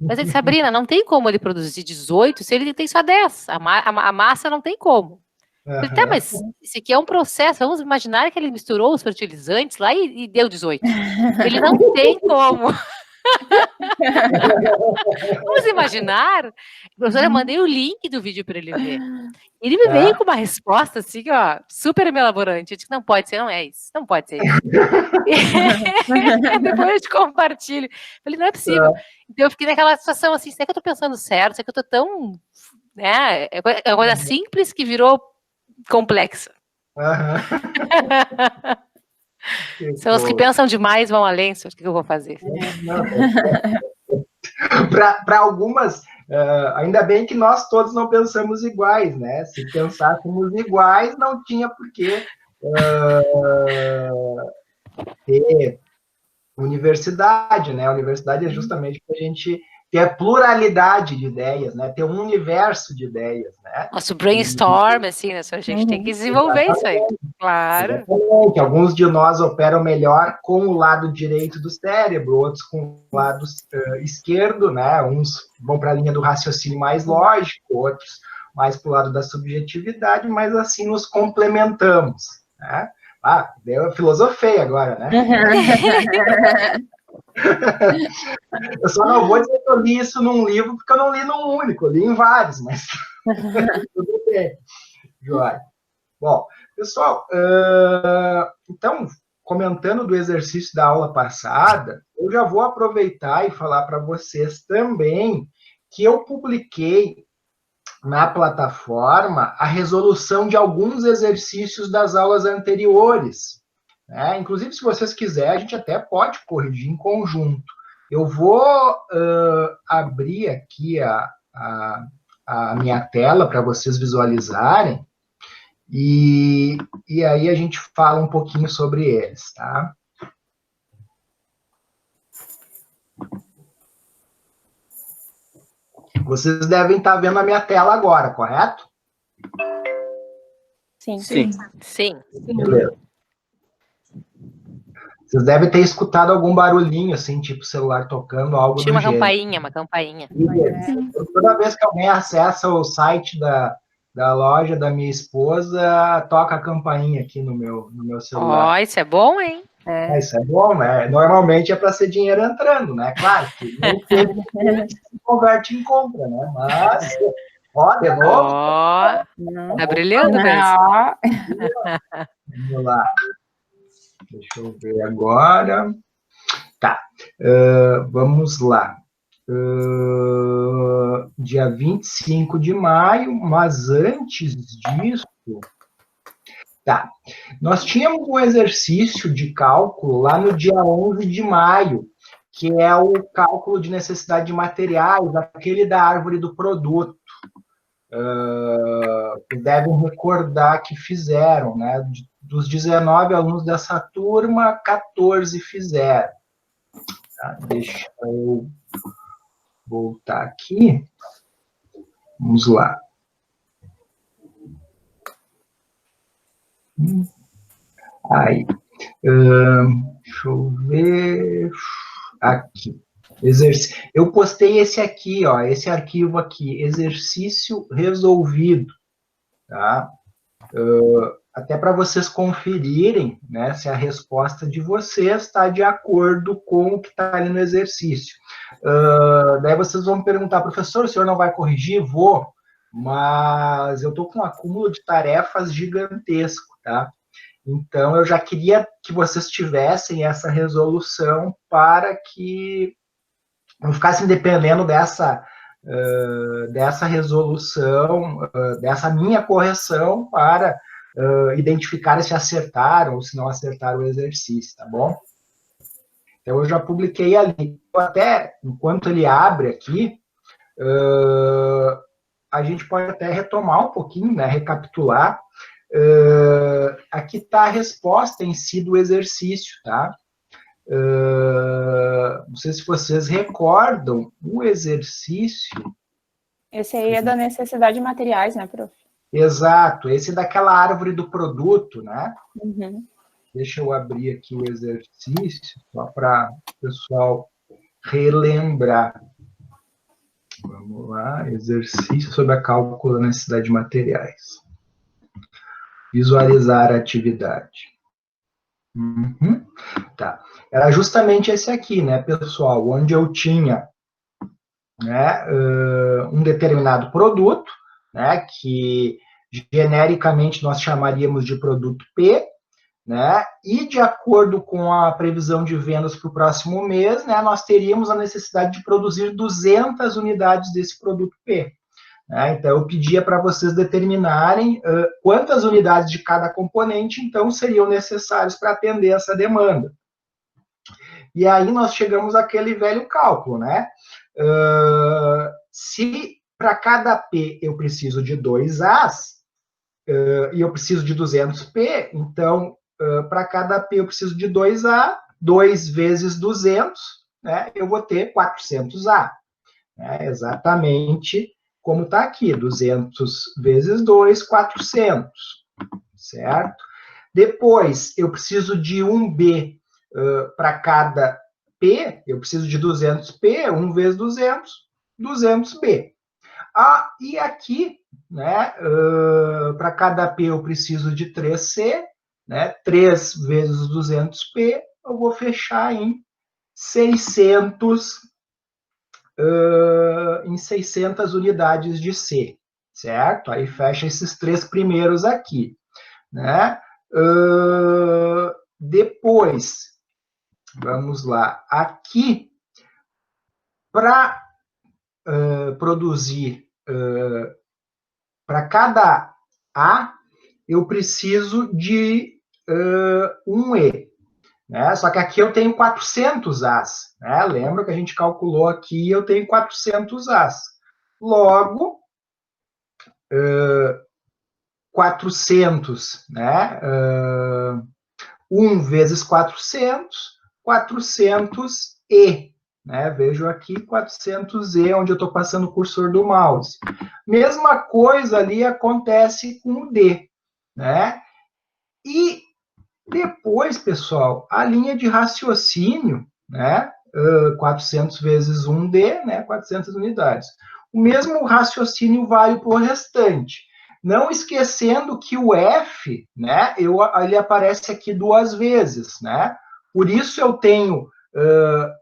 Mas ele disse, Sabrina, não tem como ele produzir 18 se ele tem só 10. A massa não tem como. Eu falei, tá, mas isso aqui é um processo. Vamos imaginar que ele misturou os fertilizantes lá e deu 18. Ele não tem como. Vamos imaginar. Professora, eu mandei o link do vídeo para ele ver. Ele me veio com uma resposta assim, ó, super elaborante. Eu disse, não pode ser, não é isso. Não pode ser isso. Depois eu te compartilho. Eu falei, não é possível. Então eu fiquei naquela situação assim, será que eu tô pensando certo? Será que eu tô tão... Né? É uma coisa simples que virou complexa. São os que pensam demais, vão além. O que eu vou fazer? Para algumas, ainda bem que nós todos não pensamos iguais, né? Se pensássemos iguais, não tinha por que ter universidade, né? A universidade é justamente para a gente ter a pluralidade de ideias, né? Ter um universo de ideias, né? Nosso brainstorm, assim, né? A gente tem que desenvolver isso aí, claro. Exatamente. Alguns de nós operam melhor com o lado direito do cérebro, outros com o lado esquerdo, né? Uns vão para a linha do raciocínio mais lógico, outros mais para o lado da subjetividade, mas assim nos complementamos, né? Eu filosofei agora, né? Eu só não vou dizer que eu li isso num livro, porque eu não li num único, eu li em vários, mas tudo bem. Joia. Bom, pessoal, então, comentando do exercício da aula passada, eu já vou aproveitar e falar para vocês também que eu publiquei na plataforma a resolução de alguns exercícios das aulas anteriores. Né? Inclusive, se vocês quiserem, a gente até pode corrigir em conjunto. Eu vou abrir aqui a minha tela para vocês visualizarem, e aí a gente fala um pouquinho sobre eles, tá? Vocês devem estar vendo a minha tela agora, correto? Sim. Sim. Beleza. Vocês devem ter escutado algum barulhinho, assim, tipo celular tocando, algo do gênero. Uma campainha. Toda vez que alguém acessa o site da loja da minha esposa, toca a campainha aqui no meu celular. Isso é bom, hein? Isso é bom, né? Normalmente é para ser dinheiro entrando, né? Claro que nem sempre se converte em compra, né? Mas, de novo. Tá brilhando mesmo. Vamos lá. Deixa eu ver agora. Tá. Vamos lá. Dia 25 de maio, mas antes disso... Tá. Nós tínhamos um exercício de cálculo lá no dia 11 de maio, que é o cálculo de necessidade de materiais, aquele da árvore do produto. Devem recordar que fizeram, né? Dos 19 alunos dessa turma, 14 fizeram. Tá? Deixa eu voltar aqui. Vamos lá. Aí, deixa eu ver, aqui, eu postei esse aqui, ó, esse arquivo aqui, exercício resolvido, tá? Até para vocês conferirem, né, se a resposta de vocês está de acordo com o que está ali no exercício. Daí vocês vão me perguntar, professor, o senhor não vai corrigir? Vou, mas eu estou com um acúmulo de tarefas gigantesco, tá? Então, eu já queria que vocês tivessem essa resolução para que não ficassem dependendo dessa resolução, dessa minha correção para identificar se acertaram ou se não acertaram o exercício, tá bom? Então, eu já publiquei ali. Até, enquanto ele abre aqui, a gente pode até retomar um pouquinho, né, recapitular. Aqui está a resposta em si do exercício, tá? Não sei se vocês recordam o exercício. Esse aí é da necessidade de materiais, né, prof? Exato, esse é daquela árvore do produto, né? Uhum. Deixa eu abrir aqui o exercício, só para o pessoal relembrar. Vamos lá, exercício sobre a cálculo da necessidade de materiais. Visualizar a atividade. Tá. Era justamente esse aqui, né, pessoal, onde eu tinha, né, um determinado produto, né, que genericamente nós chamaríamos de produto P, né, e de acordo com a previsão de vendas para o próximo mês, né, nós teríamos a necessidade de produzir 200 unidades desse produto P. Né, então, eu pedia para vocês determinarem quantas unidades de cada componente, então, seriam necessárias para atender essa demanda. E aí nós chegamos àquele velho cálculo, né? Se para cada P eu preciso de 2 As, e eu preciso de 200 P, então, para cada P eu preciso de 2 A, 2 vezes 200, né? Eu vou ter 400 A. É exatamente como está aqui, 200 vezes 2, 400, certo? Depois, eu preciso de 1B para cada P, eu preciso de 200P, 1 vezes 200, 200B. E aqui, né, para cada P eu preciso de 3C, né, 3 vezes 200P, eu vou fechar em 600 unidades de C, certo? Aí fecha esses 3 primeiros aqui, né? Depois, vamos lá, aqui, para produzir, para cada A, eu preciso de 1E, né? Só que aqui eu tenho 400 As, né? Lembra que a gente calculou aqui, eu tenho 400 As. Logo, 400, né? 1 vezes 400, 400E, né? Vejo aqui 400E, onde eu estou passando o cursor do mouse. Mesma coisa ali acontece com o D, né? E depois, pessoal, a linha de raciocínio, né? 400 vezes 1D, né? 400 unidades. O mesmo raciocínio vale para o restante. Não esquecendo que o F, né? Ele aparece aqui 2 vezes, né? Por isso eu tenho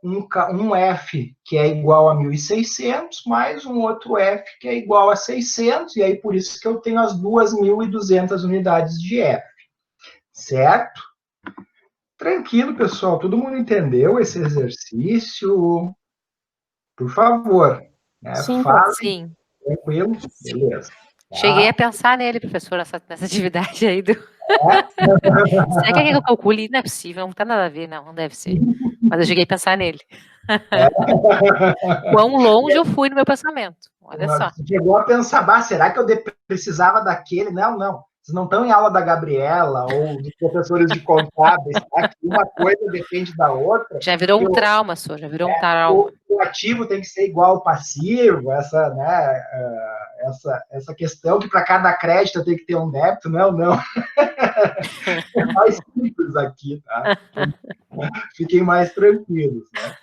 um F que é igual a 1.600, mais um outro F que é igual a 600, e aí por isso que eu tenho as 2.200 unidades de F. Certo? Tranquilo, pessoal. Todo mundo entendeu esse exercício? Por favor. Né? Sim, sim. Tranquilo? Beleza. Tá? Cheguei a pensar nele, professor, nessa atividade aí do... Será que é que eu calcule? Não é possível, não tem nada a ver, não deve ser. Mas eu cheguei a pensar nele. Quão longe eu fui no meu pensamento. Olha só. Chegou a pensar, será que eu precisava daquele? Não, não. Vocês não estão em aula da Gabriela ou dos professores de contábeis, tá? Que uma coisa depende da outra. Já virou um trauma, senhor, já virou um trauma. O ativo tem que ser igual ao passivo, né, essa questão que para cada crédito tem que ter um débito, não. É mais simples aqui, tá? Fiquem mais tranquilos, né?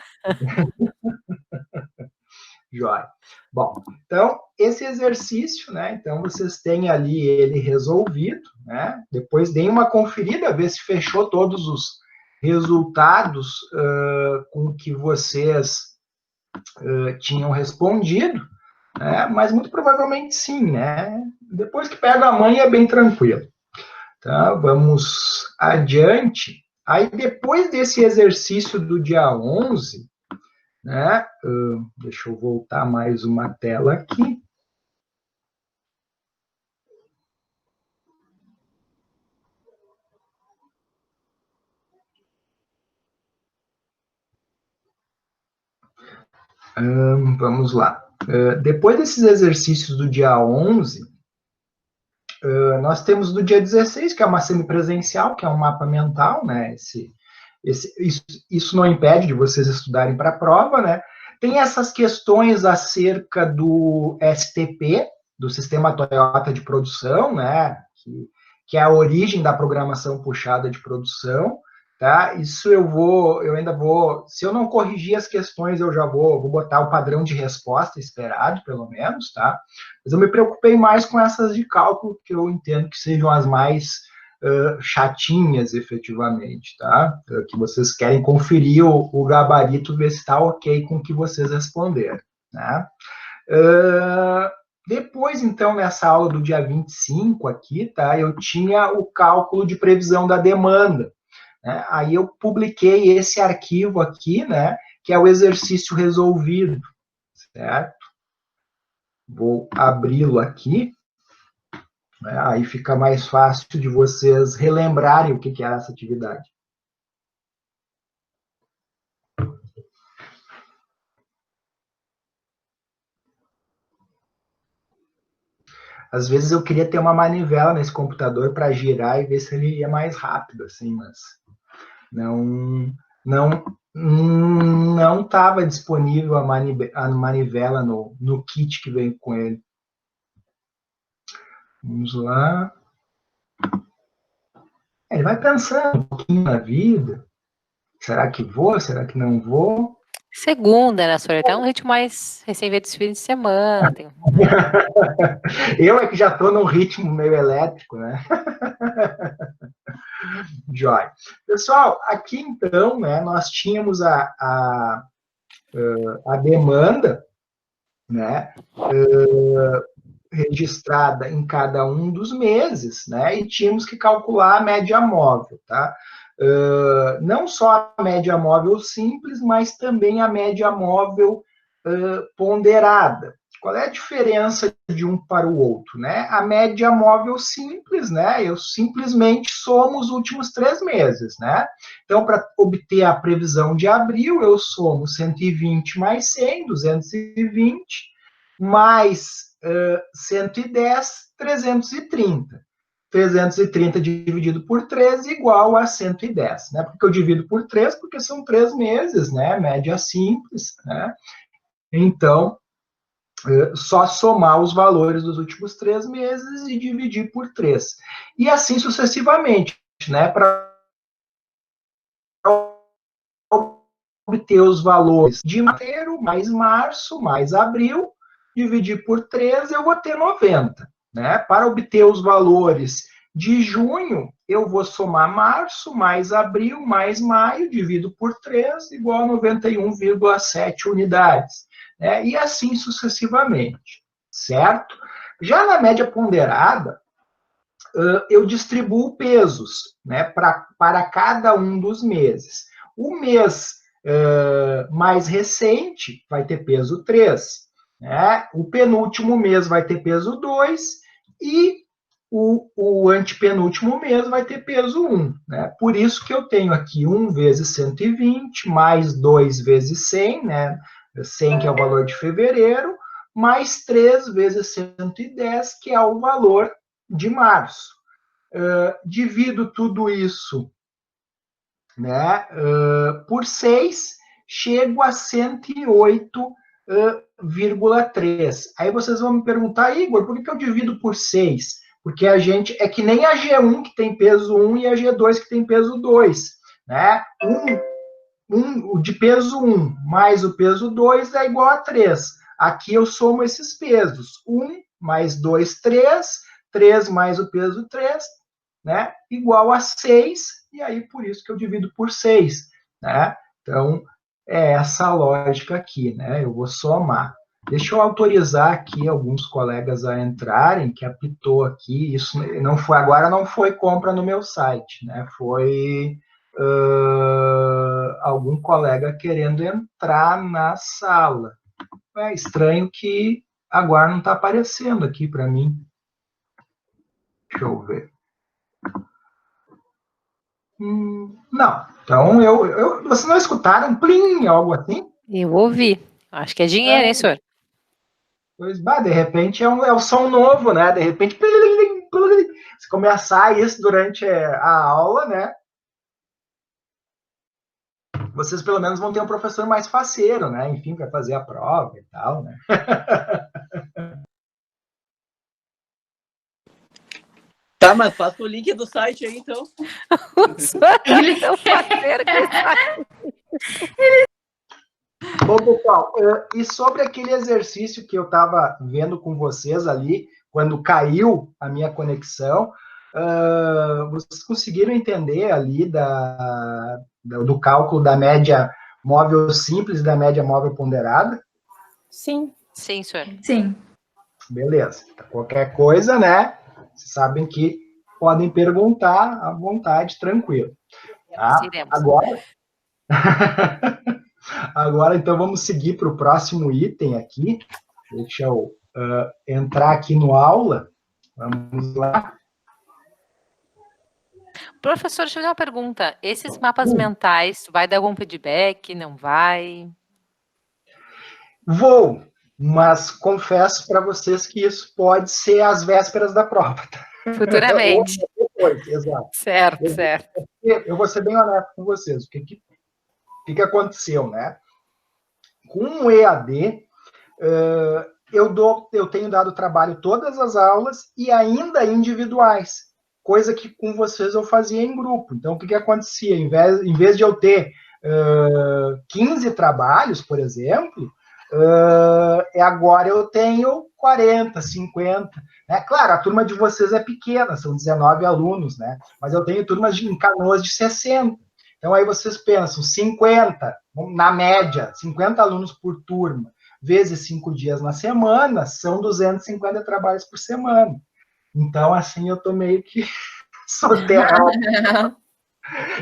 Joia. Bom, então, esse exercício, né, então vocês têm ali ele resolvido, né, depois deem uma conferida, ver se fechou todos os resultados com que vocês tinham respondido, né, mas muito provavelmente sim, né, depois que pega a mãe é bem tranquilo. Tá, vamos adiante. Aí, depois desse exercício do dia 11, né? Deixa eu voltar mais uma tela aqui. Vamos lá. Depois desses exercícios do dia 11, nós temos do dia 16, que é uma semipresencial, que é um mapa mental, né? Isso não impede de vocês estudarem para a prova, né? Tem essas questões acerca do STP, do Sistema Toyota de Produção, né? Que é a origem da programação puxada de produção. tá? Isso eu ainda vou, se eu não corrigir as questões, eu já vou botar o padrão de resposta esperado, pelo menos, tá? Mas eu me preocupei mais com essas de cálculo, que eu entendo que sejam as mais chatinhas, efetivamente, tá? Que vocês querem conferir o gabarito, ver se está ok com o que vocês responderam, né? Depois, então, nessa aula do dia 25 aqui, tá? Eu tinha o cálculo de previsão da demanda, né? Aí eu publiquei esse arquivo aqui, né? Que é o exercício resolvido, certo? Vou abri-lo aqui, né? Aí fica mais fácil de vocês relembrarem o que era essa atividade. Às vezes eu queria ter uma manivela nesse computador para girar e ver se ele ia mais rápido, assim, mas não estava disponível a manivela no kit que vem com ele. Vamos lá. Ele vai pensando um pouquinho na vida. Será que vou? Será que não vou? Segunda, né, senhora? Tá um ritmo mais recém-ver dos fins de semana. Tem, né? Eu é que já estou num ritmo meio elétrico, né? Jóia. Pessoal, aqui então, né, nós tínhamos a demanda, né, registrada em cada um dos meses, né, e tínhamos que calcular a média móvel, tá? Não só a média móvel simples, mas também a média móvel ponderada. Qual é a diferença de um para o outro, né? A média móvel simples, né? Eu simplesmente somo os últimos 3 meses, né? Então, para obter a previsão de abril, eu somo 120 mais 100, 220, mais 110, 330. 330 dividido por 3 igual a 110, né? Porque eu divido por 3 porque são 3 meses, né? Média simples, né? Então, só somar os valores dos últimos 3 meses e dividir por 3. E assim sucessivamente, né? Para obter os valores de janeiro, mais março, mais abril, dividir por 3, eu vou ter 90. Né? Para obter os valores de junho, eu vou somar março, mais abril, mais maio, divido por 3, igual a 91,7 unidades. Né? E assim sucessivamente, certo? Já na média ponderada, eu distribuo pesos, né, para cada um dos meses. O mês mais recente vai ter peso 3, né? O penúltimo mês vai ter peso 2 e o antepenúltimo mês vai ter peso 1. Né? Por isso que eu tenho aqui 1 vezes 120, mais 2 vezes 100, né? 100 que é o valor de fevereiro, mais 3 vezes 110, que é o valor de março. Divido tudo isso, né, por 6, chego a 108,3. Aí vocês vão me perguntar, Igor, por que eu divido por 6? Porque a gente é que nem a G1 que tem peso 1 e a G2 que tem peso 2. Né? O de peso 1 mais o peso 2 é igual a 3. Aqui eu somo esses pesos. 1 mais 2, 3. 3 mais o peso 3, né? Igual a 6. E aí, por isso que eu divido por 6. Né? Então, é essa a lógica aqui. Né? Eu vou somar. Deixa eu autorizar aqui alguns colegas a entrarem, que apitou aqui. Isso não foi, agora não foi compra no meu site, né? Foi algum colega querendo entrar na sala. É estranho que agora não está aparecendo aqui para mim. Deixa eu ver. Não. Então, vocês não escutaram plim, algo assim? Eu ouvi. Acho que é dinheiro, hein, senhor? Pois, de repente é um som novo, né? De repente, se começar isso durante a aula, né? Vocês pelo menos vão ter um professor mais faceiro, né? Enfim, para fazer a prova e tal, né? Tá Tá, mas passa o link do site aí, então. Bom, pessoal, e sobre aquele exercício que eu estava vendo com vocês ali, quando caiu a minha conexão, vocês conseguiram entender ali do cálculo da média móvel simples e da média móvel ponderada? Sim. Sim, senhor. Sim. Beleza. Qualquer coisa, né? Vocês sabem que podem perguntar à vontade, tranquilo. Tá? Agora... Agora, então, vamos seguir para o próximo item aqui. Deixa eu entrar aqui no aula. Vamos lá. Professor, deixa eu fazer uma pergunta. Esses mapas mentais, vai dar algum feedback? Não vai? Vou, mas confesso para vocês que isso pode ser às vésperas da prova. Tá? Futuramente. Depois, exato. Certo, certo. Eu vou ser bem honesto com vocês. O que aconteceu, né? Com o EAD, eu tenho dado trabalho todas as aulas e ainda individuais, coisa que com vocês eu fazia em grupo. Então, o que acontecia? Em vez de eu ter 15 trabalhos, por exemplo, agora eu tenho 40, 50. Né? Claro, a turma de vocês é pequena, são 19 alunos, né? Mas eu tenho turmas em Canoas de 60. Então, aí vocês pensam, 50, na média, 50 alunos por turma, vezes 5 dias na semana, são 250 trabalhos por semana. Então, assim, eu tô meio que soterrado.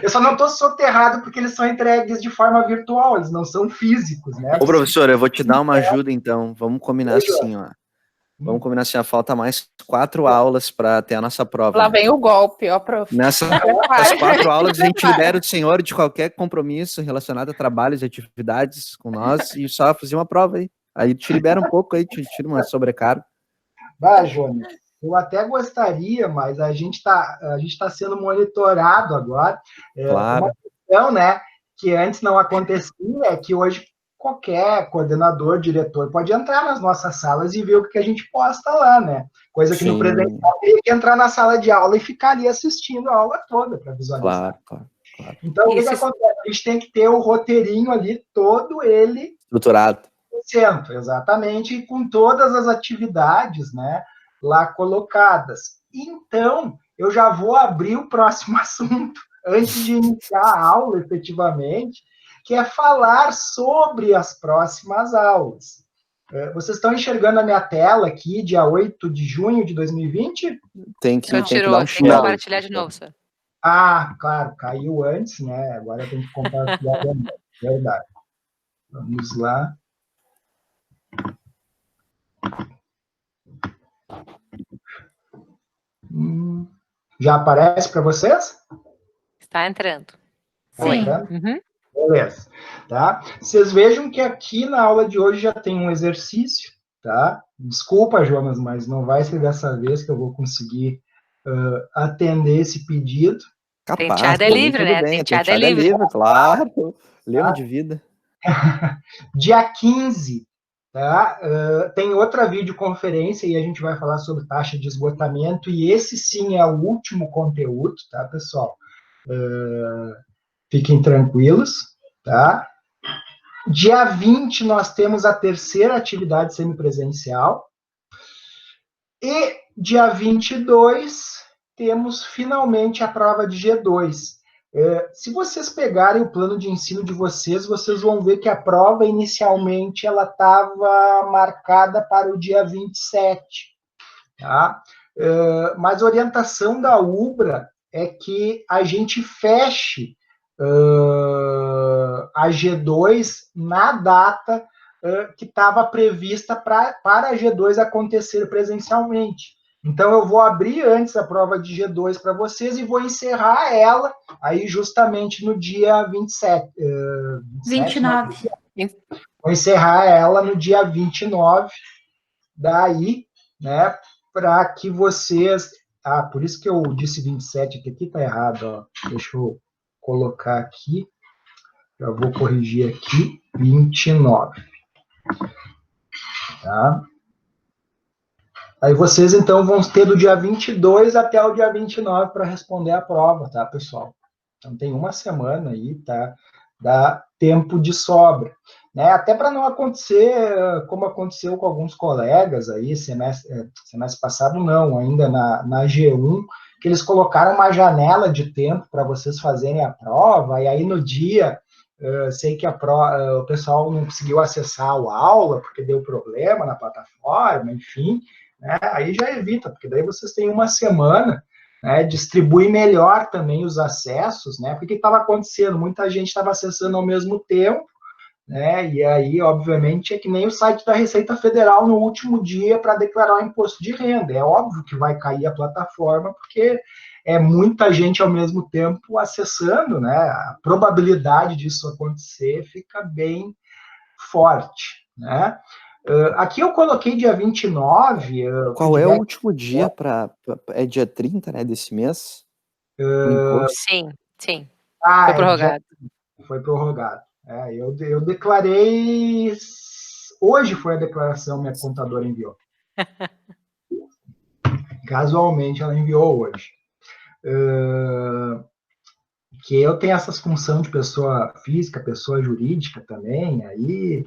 Eu só não tô soterrado porque eles são entregues de forma virtual, eles não são físicos, né? Ô, professor, eu vou te dar uma ajuda, então. Vamos combinar assim, ó. Vamos combinar assim, ó, falta mais 4 aulas para ter a nossa prova. Lá vem o golpe, ó, prof. Nessas 4 aulas, a gente libera o senhor de qualquer compromisso relacionado a trabalhos e atividades com nós e só fazer uma prova aí. Aí te libera um pouco, aí te tira uma sobrecarga. Jonas, eu até gostaria, mas a gente tá sendo monitorado agora. Claro. Uma questão, né, que antes não acontecia, é que hoje qualquer coordenador, diretor, pode entrar nas nossas salas e ver o que a gente posta lá, né? Coisa que no presencial tem que entrar na sala de aula e ficar ali assistindo a aula toda para visualizar. Claro. Então, o que acontece? A gente tem que ter o roteirinho ali, todo ele estruturado. Exatamente, e com todas as atividades, né, lá colocadas. Então, eu já vou abrir o próximo assunto, antes de iniciar a aula, efetivamente, que é falar sobre as próximas aulas. Vocês estão enxergando a minha tela aqui, dia 8 de junho de Tem 2020? que dar um tem que compartilhar de novo, senhor. Ah, claro, caiu antes, né? Agora eu tenho que compartilhar de novo. Verdade. Vamos lá. Já aparece para vocês? Está entrando. Sim. Uhum. Beleza. Tá? Vocês vejam que aqui na aula de hoje já tem um exercício, tá? Desculpa, Jonas, mas não vai ser dessa vez que eu vou conseguir atender esse pedido. Capaz, Tenteada é livre, né? Tenteada é livre, claro. Lema de vida. Dia 15, tá? Tem outra videoconferência e a gente vai falar sobre taxa de esgotamento, e esse sim é o último conteúdo, tá, pessoal? Fiquem tranquilos, tá? Dia 20, nós temos a terceira atividade semipresencial. E dia 22, temos finalmente a prova de G2. Se vocês pegarem o plano de ensino de vocês vão ver que a prova, inicialmente, ela estava marcada para o dia 27. Tá? Mas a orientação da UBRA é que a gente feche a G2 na data que estava prevista para a G2 acontecer presencialmente. Então, eu vou abrir antes a prova de G2 para vocês e vou encerrar ela aí justamente no dia 27. 29. Vou encerrar ela no dia 29, daí, né, para que vocês... por isso que eu disse 27, que aqui está errado, ó. Deixa eu colocar aqui, já vou corrigir aqui, 29. Tá? Aí vocês, então, vão ter do dia 22 até o dia 29 para responder a prova, tá, pessoal? Então, tem uma semana aí, tá? Dá tempo de sobra. Né? Até para não acontecer como aconteceu com alguns colegas aí, semestre passado não, ainda na G1, que eles colocaram uma janela de tempo para vocês fazerem a prova, e aí no dia, sei que o pessoal não conseguiu acessar a aula, porque deu problema na plataforma, enfim, né? Aí já evita, porque daí vocês têm uma semana, né, distribui melhor também os acessos, né? Porque o que estava acontecendo? Muita gente estava acessando ao mesmo tempo, né? E aí, obviamente, é que nem o site da Receita Federal no último dia para declarar o imposto de renda. É óbvio que vai cair a plataforma, porque é muita gente ao mesmo tempo acessando, né? A probabilidade disso acontecer fica bem forte, né? Aqui eu coloquei dia 29. Qual é o último dia para... É dia 30, né, desse mês? Sim, sim. Foi prorrogado. Foi prorrogado. Eu declarei... Hoje foi a declaração, minha contadora enviou. Casualmente, ela enviou hoje. Que eu tenho essas funções de pessoa física, pessoa jurídica também, aí...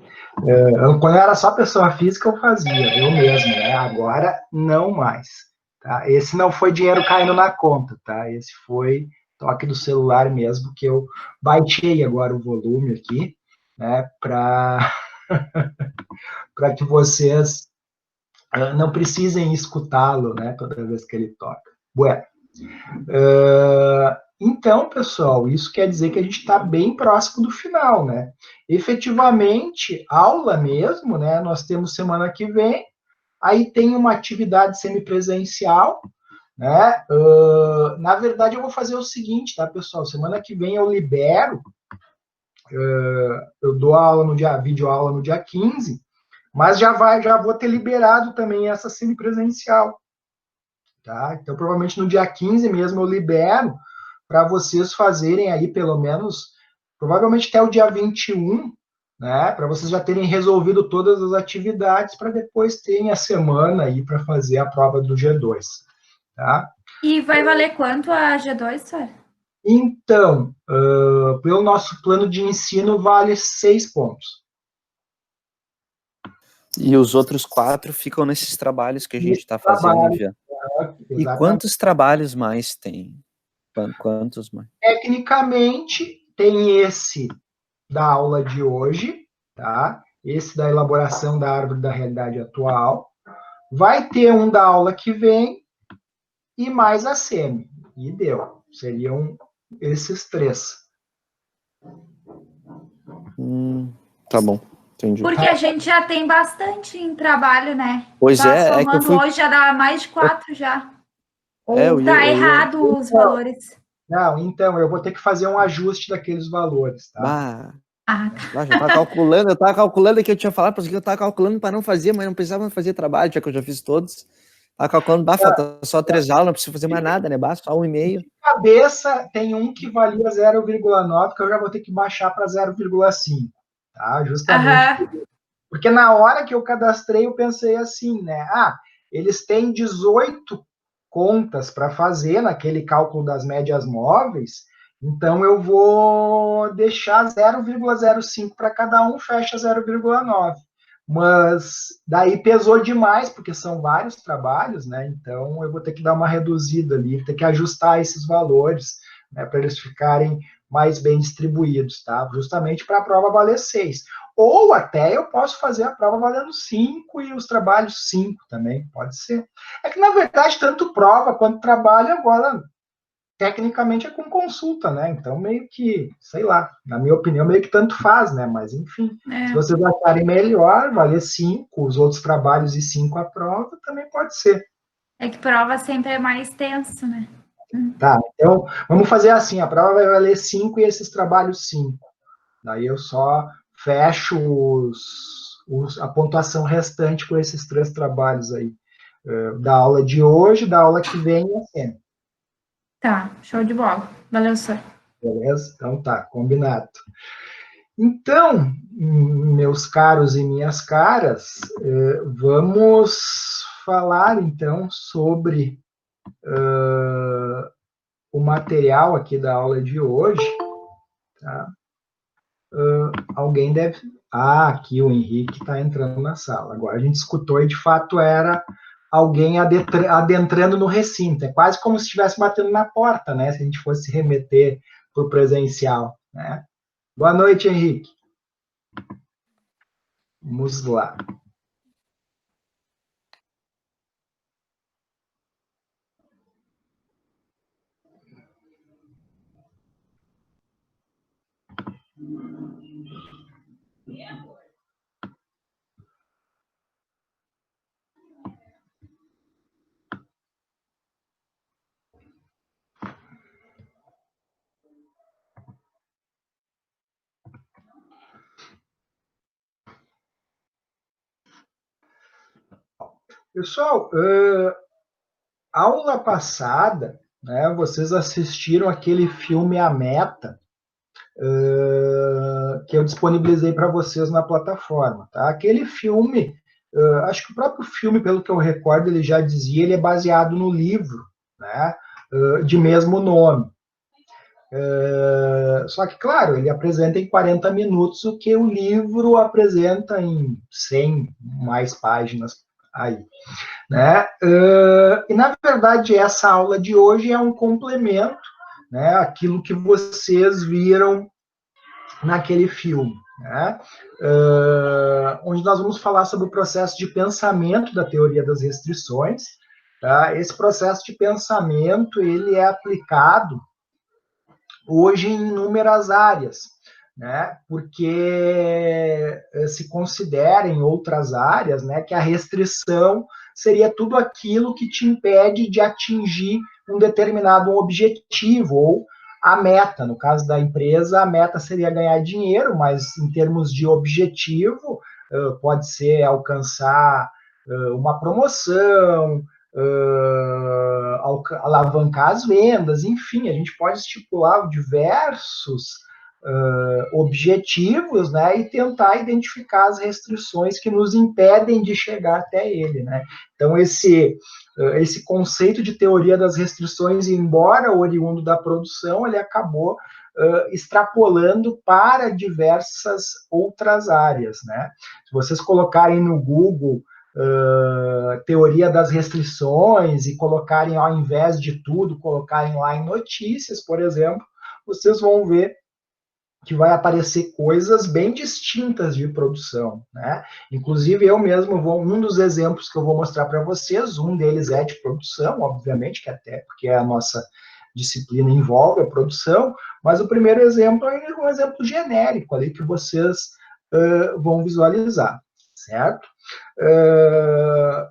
quando eu era só pessoa física, eu fazia, eu mesmo, né? Agora, não mais. Tá? Esse não foi dinheiro caindo na conta, tá? Esse foi toque do celular mesmo, que eu baixei agora o volume aqui, né? Para que vocês não precisem escutá-lo, né? Toda vez que ele toca. Bueno. Então, pessoal, isso quer dizer que a gente está bem próximo do final, né? Efetivamente, aula mesmo, né? Nós temos semana que vem, aí tem uma atividade semipresencial, né? Na verdade, eu vou fazer o seguinte, tá, pessoal? Semana que vem eu libero, eu dou aula no dia, videoaula no dia 15, mas já vou ter liberado também essa semipresencial, tá? Então, provavelmente no dia 15 mesmo eu libero para vocês fazerem aí pelo menos, provavelmente até o dia 21, né? Para vocês já terem resolvido todas as atividades para depois terem a semana aí para fazer a prova do G2, tá? E vai valer quanto a G2, Sara? Então, pelo nosso plano de ensino, vale 6 pontos. E os outros 4 ficam nesses trabalhos que a gente está fazendo, enviando. E quantos trabalhos mais tem? Quantos mais? Tecnicamente, tem esse da aula de hoje, tá? Esse da elaboração da árvore da realidade atual. Vai ter um da aula que vem e mais a semi. E deu. Seriam esses 3. Tá bom. Entendi. Porque a gente já tem bastante em trabalho, né? Pois tá é, somando que eu fui... hoje já dá mais de 4 já. Ou eu tá errado os valores? Não, então, eu vou ter que fazer um ajuste daqueles valores, tá? Já eu tava calculando que eu tinha falado, porque eu tava calculando para não fazer, mas não precisava fazer trabalho, já que eu já fiz todos. Tava calculando, falta só 3 aulas, não preciso fazer mais nada, né? Basta só 1,5. De cabeça, tem um que valia 0,9, que eu já vou ter que baixar para 0,5, tá? Justamente. Porque na hora que eu cadastrei, eu pensei assim, né? Eles têm 18 contas para fazer naquele cálculo das médias móveis, então eu vou deixar 0,05 para cada um, fecha 0,9. Mas daí pesou demais, porque são vários trabalhos, né? Então eu vou ter que dar uma reduzida ali, ter que ajustar esses valores, né, para eles ficarem mais bem distribuídos, tá? Justamente para a prova valer 6. Ou até eu posso fazer a prova valendo 5 e os trabalhos 5 também, pode ser. É que, na verdade, tanto prova quanto trabalho agora, tecnicamente, é com consulta, né? Então, meio que, sei lá, na minha opinião, meio que tanto faz, né? Mas, enfim, se vocês acharem melhor, valer 5, os outros trabalhos e 5 a prova, também pode ser. É que prova sempre é mais tenso, né? Tá, então, vamos fazer assim, a prova vai valer 5 e esses trabalhos 5. Daí eu só fecho a pontuação restante com esses 3 trabalhos aí. Da aula de hoje, da aula que vem e a cena. Tá, show de bola. Valeu, senhor. Beleza? Então tá, combinado. Então, meus caros e minhas caras, vamos falar, então, sobre o material aqui da aula de hoje. Tá? Alguém deve... aqui o Henrique está entrando na sala. Agora a gente escutou e, de fato, era alguém adentrando no recinto. É quase como se estivesse batendo na porta, né? Se a gente fosse remeter para o presencial, né? Boa noite, Henrique. Vamos lá. Pessoal, aula passada, né, vocês assistiram aquele filme A Meta, que eu disponibilizei para vocês na plataforma. Tá? Aquele filme, acho que o próprio filme, pelo que eu recordo, ele já dizia, ele é baseado no livro, né, de mesmo nome. Só que, claro, ele apresenta em 40 minutos o que o livro apresenta em 100 mais páginas aí, né? E, na verdade, essa aula de hoje é um complemento, né, àquilo que vocês viram naquele filme, né? Onde nós vamos falar sobre o processo de pensamento da teoria das restrições. Tá? Esse processo de pensamento ele é aplicado hoje em inúmeras áreas, né? Porque se considera em outras áreas, né, que a restrição seria tudo aquilo que te impede de atingir um determinado objetivo ou a meta. No caso da empresa, a meta seria ganhar dinheiro, mas em termos de objetivo, pode ser alcançar uma promoção, alavancar as vendas, enfim, a gente pode estipular diversos objetivos, né, e tentar identificar as restrições que nos impedem de chegar até ele, né? Então, esse conceito de teoria das restrições, embora oriundo da produção, ele acabou extrapolando para diversas outras áreas, né? Se vocês colocarem no Google teoria das restrições e colocarem, ao invés de tudo, colocarem lá em notícias, por exemplo, vocês vão ver que vai aparecer coisas bem distintas de produção, né? Inclusive, eu mesmo um dos exemplos que eu vou mostrar para vocês, um deles é de produção, obviamente, que até porque a nossa disciplina envolve a produção, mas o primeiro exemplo é um exemplo genérico ali que vocês vão visualizar, certo?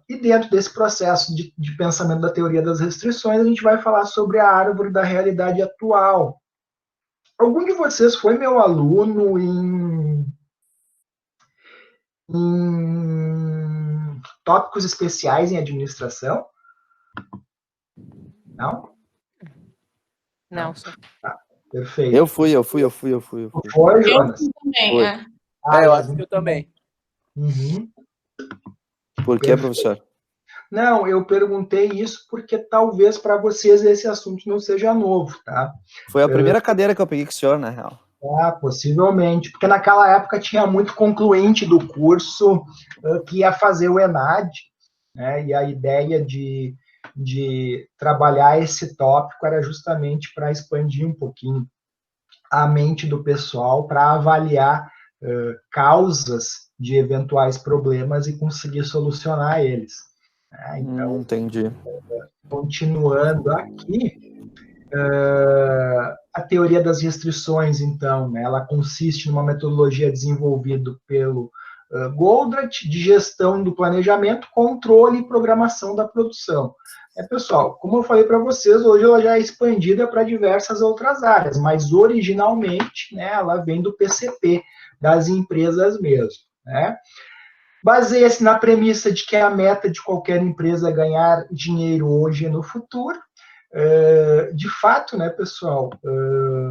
E dentro desse processo de pensamento da teoria das restrições, a gente vai falar sobre a árvore da realidade atual. Algum de vocês foi meu aluno em tópicos especiais em administração? Não? Não. Tá, perfeito. Eu fui. Foi, Jonas? Eu também, Foi. Eu acho que eu também. Uhum. Por quê, professor? Não, eu perguntei isso porque talvez para vocês esse assunto não seja novo, tá? Foi a primeira cadeira que eu peguei com o senhor, na real. Possivelmente, porque naquela época tinha muito concluinte do curso que ia fazer o ENAD, né? E a ideia de trabalhar esse tópico era justamente para expandir um pouquinho a mente do pessoal, para avaliar causas de eventuais problemas e conseguir solucionar eles. Então, entendi. Continuando aqui, a teoria das restrições, então, né, ela consiste numa metodologia desenvolvida pelo Goldratt de gestão do planejamento, controle e programação da produção. Pessoal, como eu falei para vocês, hoje ela já é expandida para diversas outras áreas, mas originalmente, né, ela vem do PCP, das empresas mesmo, né? Baseia-se na premissa de que a meta de qualquer empresa é ganhar dinheiro hoje e no futuro. De fato, né, pessoal,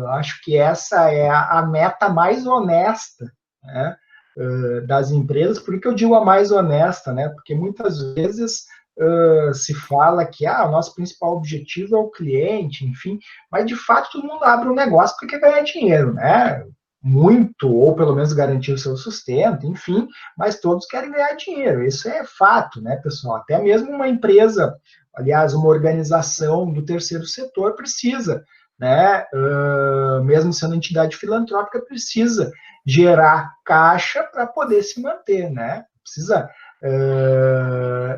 acho que essa é a meta mais honesta, né, das empresas. Por que eu digo a mais honesta, né? Porque muitas vezes se fala que o nosso principal objetivo é o cliente, enfim, mas de fato todo mundo abre um negócio porque quer ganhar dinheiro, né? Muito, ou pelo menos garantir o seu sustento, enfim, mas todos querem ganhar dinheiro, isso é fato, né, pessoal? Até mesmo uma empresa, aliás, uma organização do terceiro setor precisa, né, mesmo sendo entidade filantrópica, precisa gerar caixa para poder se manter, né? Precisa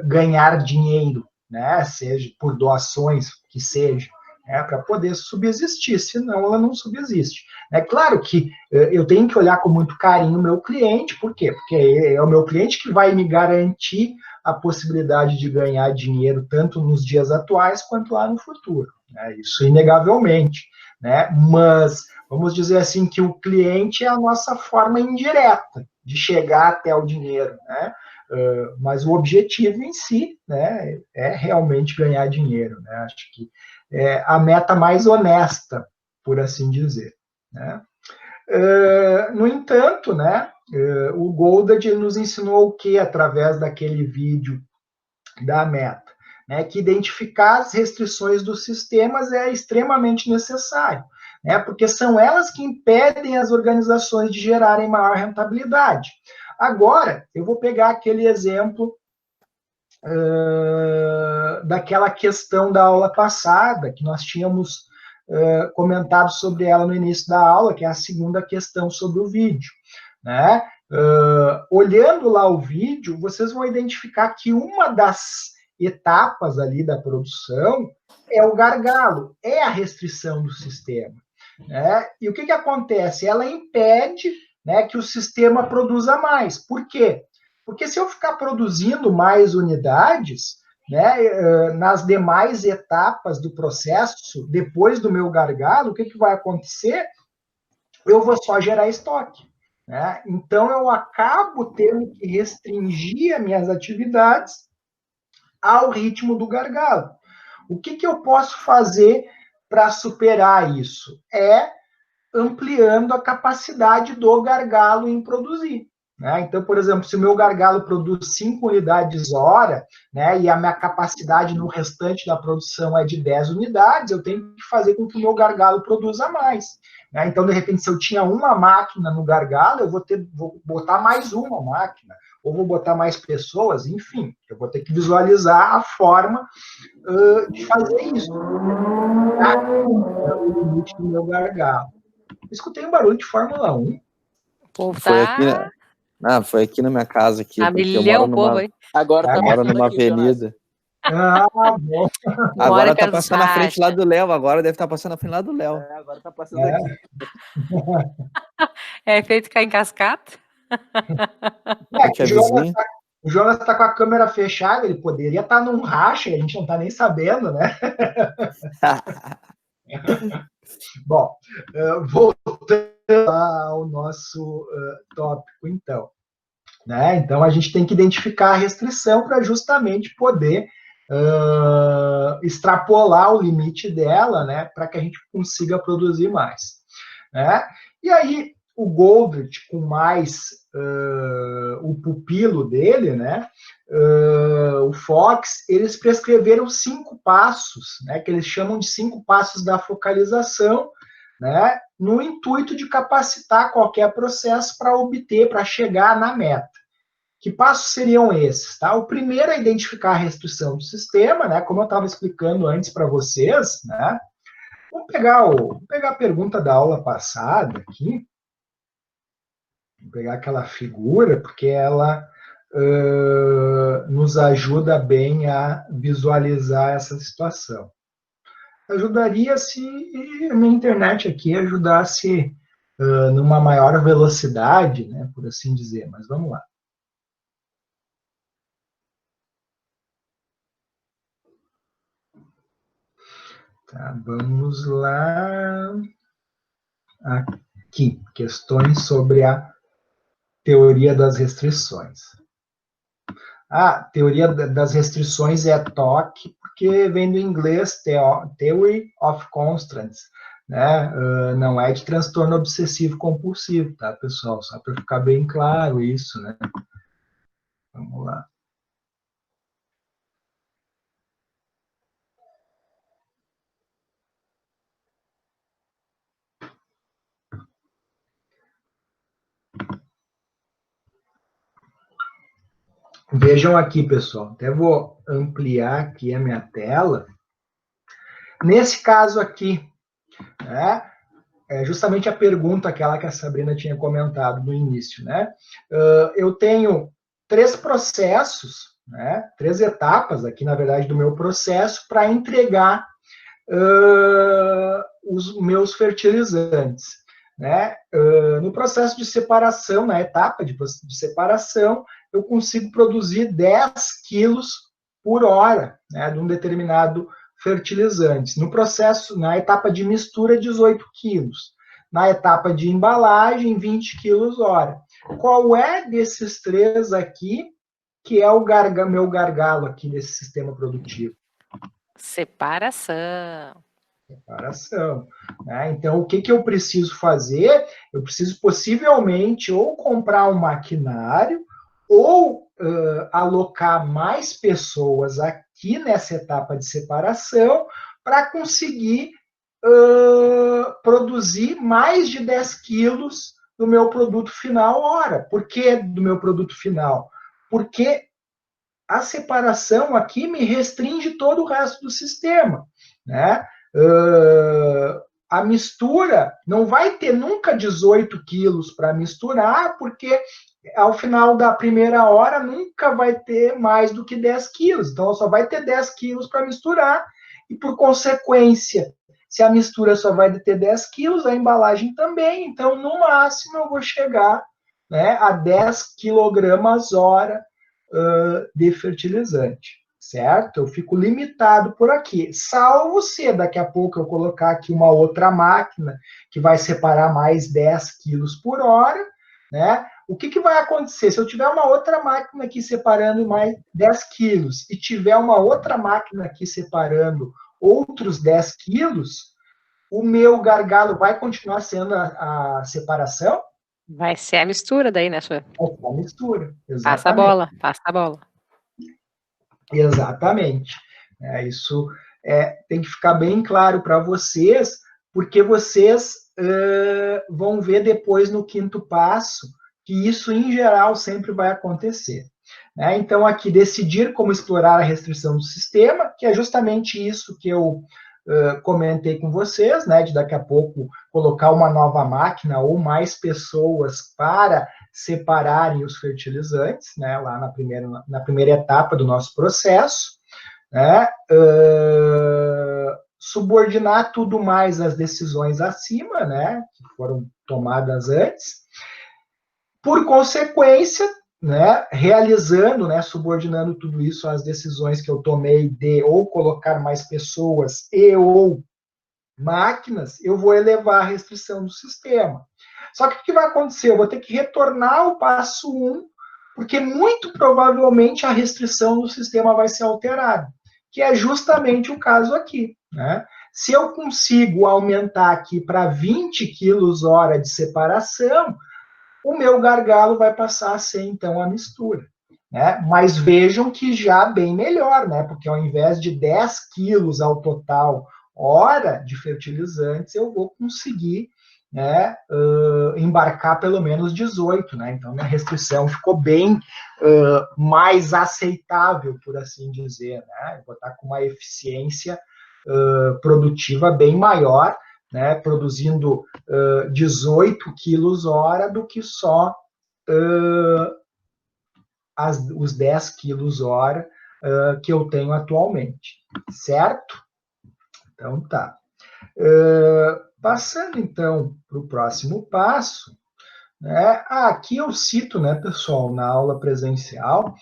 ganhar dinheiro, né? Seja por doações que seja, né? Para poder subsistir, senão ela não subsiste. É claro que eu tenho que olhar com muito carinho o meu cliente, por quê? Porque é o meu cliente que vai me garantir a possibilidade de ganhar dinheiro tanto nos dias atuais quanto lá no futuro, né? Isso inegavelmente, né? Mas vamos dizer assim que o cliente é a nossa forma indireta de chegar até o dinheiro, né? Mas o objetivo em si, né, é realmente ganhar dinheiro, né? Acho que é a meta mais honesta, por assim dizer, né? No entanto, né, o Goldad nos ensinou o que através daquele vídeo da meta, né, que identificar as restrições dos sistemas é extremamente necessário, né, porque são elas que impedem as organizações de gerarem maior rentabilidade. Agora, eu vou pegar aquele exemplo daquela questão da aula passada, que nós tínhamos comentado sobre ela no início da aula, que é a segunda questão sobre o vídeo, né? Olhando lá o vídeo, vocês vão identificar que uma das etapas ali da produção é o gargalo, é a restrição do sistema, né? E o que acontece? Ela impede, né, que o sistema produza mais. Por quê? Porque se eu ficar produzindo mais unidades, né, nas demais etapas do processo, depois do meu gargalo, o que vai acontecer? Eu vou só gerar estoque, né? Então, eu acabo tendo que restringir as minhas atividades ao ritmo do gargalo. O que eu posso fazer para superar isso? É ampliando a capacidade do gargalo em produzir, né? Então, por exemplo, se o meu gargalo produz 5 unidades hora, né, e a minha capacidade no restante da produção é de 10 unidades, eu tenho que fazer com que o meu gargalo produza mais, né? Então, de repente, se eu tinha uma máquina no gargalo, eu vou botar mais uma máquina, ou vou botar mais pessoas, enfim, eu vou ter que visualizar a forma de fazer isso, tá? O limite do meu gargalo. Escutei um barulho de Fórmula 1. Foi aqui, foi aqui na minha casa aqui, porque eu moro numa, agora tá moro numa aqui, avenida. Bom. Agora tá passando na frente lá do Léo, agora deve estar passando na frente lá do Léo. Agora tá passando aqui. É feito ficar em cascata? O Jonas tá com a câmera fechada, ele poderia estar num racha, a gente não tá nem sabendo, né? Bom, voltando ao nosso tópico, então. Né? Então, a gente tem que identificar a restrição para justamente poder extrapolar o limite dela, né? Para que a gente consiga produzir mais, né? E aí, o Goldad, com mais o pupilo dele, né? O Fox, eles prescreveram 5 passos, né? Que eles chamam de 5 passos da focalização, né? No intuito de capacitar qualquer processo para obter, para chegar na meta. Que passos seriam esses? Tá? O primeiro é identificar a restrição do sistema, né? Como eu estava explicando antes para vocês, né? Vamos pegar a pergunta da aula passada aqui. Vou pegar aquela figura, porque ela nos ajuda bem a visualizar essa situação. Ajudaria se a minha internet aqui ajudasse numa maior velocidade, né, por assim dizer, mas vamos lá. Tá, vamos lá. Aqui, questões sobre a teoria das restrições. A teoria das restrições é TOC, porque vem do inglês Theory of Constraints, né? Não é de transtorno obsessivo compulsivo, tá, pessoal? Só para ficar bem claro isso, né? Vamos lá. Vejam aqui, pessoal, até vou ampliar aqui a minha tela. Nesse caso aqui, né, é justamente a pergunta aquela que a Sabrina tinha comentado no início, né? Eu tenho 3 processos, né, 3 etapas aqui, na verdade, do meu processo para entregar os meus fertilizantes. Né? No processo de separação, na etapa de separação, eu consigo produzir 10 quilos por hora, né, de um determinado fertilizante. No processo, na etapa de mistura, 18 quilos. Na etapa de embalagem, 20 quilos hora. Qual é desses 3 aqui que é o meu gargalo aqui desse sistema produtivo? Separação. Separação. Né? Então, o que eu preciso fazer? Eu preciso possivelmente ou comprar um maquinário ou alocar mais pessoas aqui nessa etapa de separação para conseguir produzir mais de 10 quilos do meu produto final hora. Por que do meu produto final? Porque a separação aqui me restringe todo o resto do sistema, né? A mistura não vai ter nunca 18 quilos para misturar, porque ao final da primeira hora nunca vai ter mais do que 10 quilos. Então, só vai ter 10 quilos para misturar, e por consequência, se a mistura só vai ter 10 quilos, a embalagem também. Então, no máximo, eu vou chegar, né, a 10 quilogramas hora de fertilizante, certo? Eu fico limitado por aqui, salvo se daqui a pouco eu colocar aqui uma outra máquina que vai separar mais 10 quilos por hora, né? O que vai acontecer? Se eu tiver uma outra máquina aqui separando mais 10 quilos e tiver uma outra máquina aqui separando outros 10 quilos, o meu gargalo vai continuar sendo a separação? Vai ser a mistura daí, né, Sue? A mistura, exatamente. Passa a bola. Exatamente. Isso tem que ficar bem claro para vocês, porque vocês vão ver depois no 5º passo que isso, em geral, sempre vai acontecer. Né? Então, aqui, decidir como explorar a restrição do sistema, que é justamente isso que eu comentei com vocês, né, de daqui a pouco colocar uma nova máquina ou mais pessoas para separarem os fertilizantes, né, lá na primeira etapa do nosso processo, né, subordinar tudo mais às decisões acima, né, que foram tomadas antes, por consequência, né, realizando, né, subordinando tudo isso às decisões que eu tomei de ou colocar mais pessoas e ou máquinas, eu vou elevar a restrição do sistema. Só que o que vai acontecer? Eu vou ter que retornar ao passo 1, porque muito provavelmente a restrição do sistema vai ser alterada, que é justamente o caso aqui. Né? Se eu consigo aumentar aqui para 20 quilos hora de separação, o meu gargalo vai passar a ser, então, a mistura. Né? Mas vejam que já bem melhor, né? Porque ao invés de 10 quilos ao total hora de fertilizantes, eu vou conseguir, né, embarcar pelo menos 18. Né? Então, minha restrição ficou bem mais aceitável, por assim dizer. Né? Eu vou estar com uma eficiência produtiva bem maior, né, produzindo 18 quilos hora do que só os 10 quilos hora que eu tenho atualmente, certo? Então, tá. Passando, então, para o próximo passo, né, aqui eu cito, né, pessoal, na aula presencial,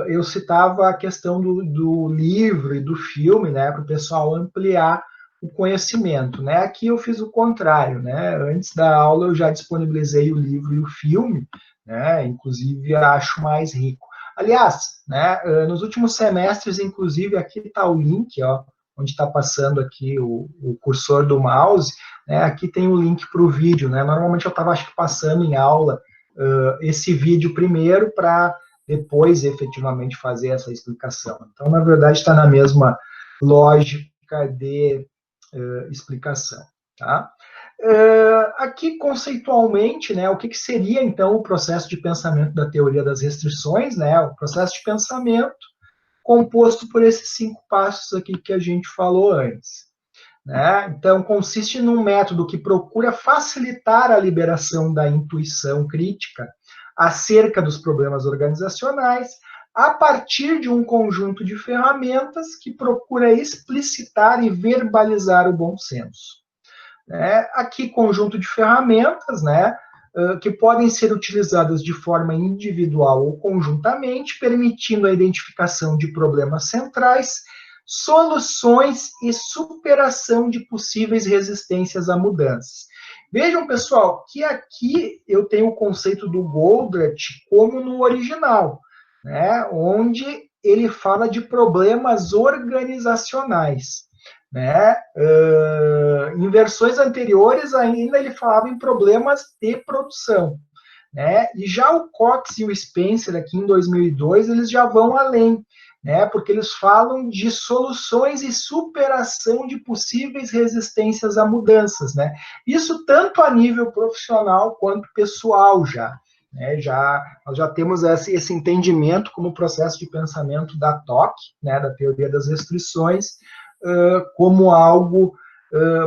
eu citava a questão do livro e do filme, né, para o pessoal ampliar o conhecimento, né? Aqui eu fiz o contrário, né? Antes da aula eu já disponibilizei o livro e o filme, né? Inclusive acho mais rico. Aliás, né, nos últimos semestres, inclusive, aqui está o link, ó, onde está passando aqui o cursor do mouse, né? Aqui tem o link para o vídeo, né? Normalmente eu estava, acho que, passando em aula esse vídeo primeiro para depois efetivamente fazer essa explicação. Então, na verdade, está na mesma lógica de explicação, tá? Aqui, conceitualmente, né, o que seria, então, o processo de pensamento da teoria das restrições, né? O processo de pensamento composto por esses 5 passos aqui que a gente falou antes. Né? Então, consiste num método que procura facilitar a liberação da intuição crítica acerca dos problemas organizacionais a partir de um conjunto de ferramentas que procura explicitar e verbalizar o bom senso. Aqui, conjunto de ferramentas, né, que podem ser utilizadas de forma individual ou conjuntamente, permitindo a identificação de problemas centrais, soluções e superação de possíveis resistências a mudanças. Vejam, pessoal, que aqui eu tenho o conceito do Goldratt como no original, né, onde ele fala de problemas organizacionais. Né? Em versões anteriores ainda ele falava em problemas de produção, né? E já o Cox e o Spencer aqui em 2002 eles já vão além, né? Porque eles falam de soluções e superação de possíveis resistências a mudanças, né? Isso tanto a nível profissional quanto pessoal já. Né, nós já temos esse entendimento como processo de pensamento da TOC, né, da teoria das restrições, como algo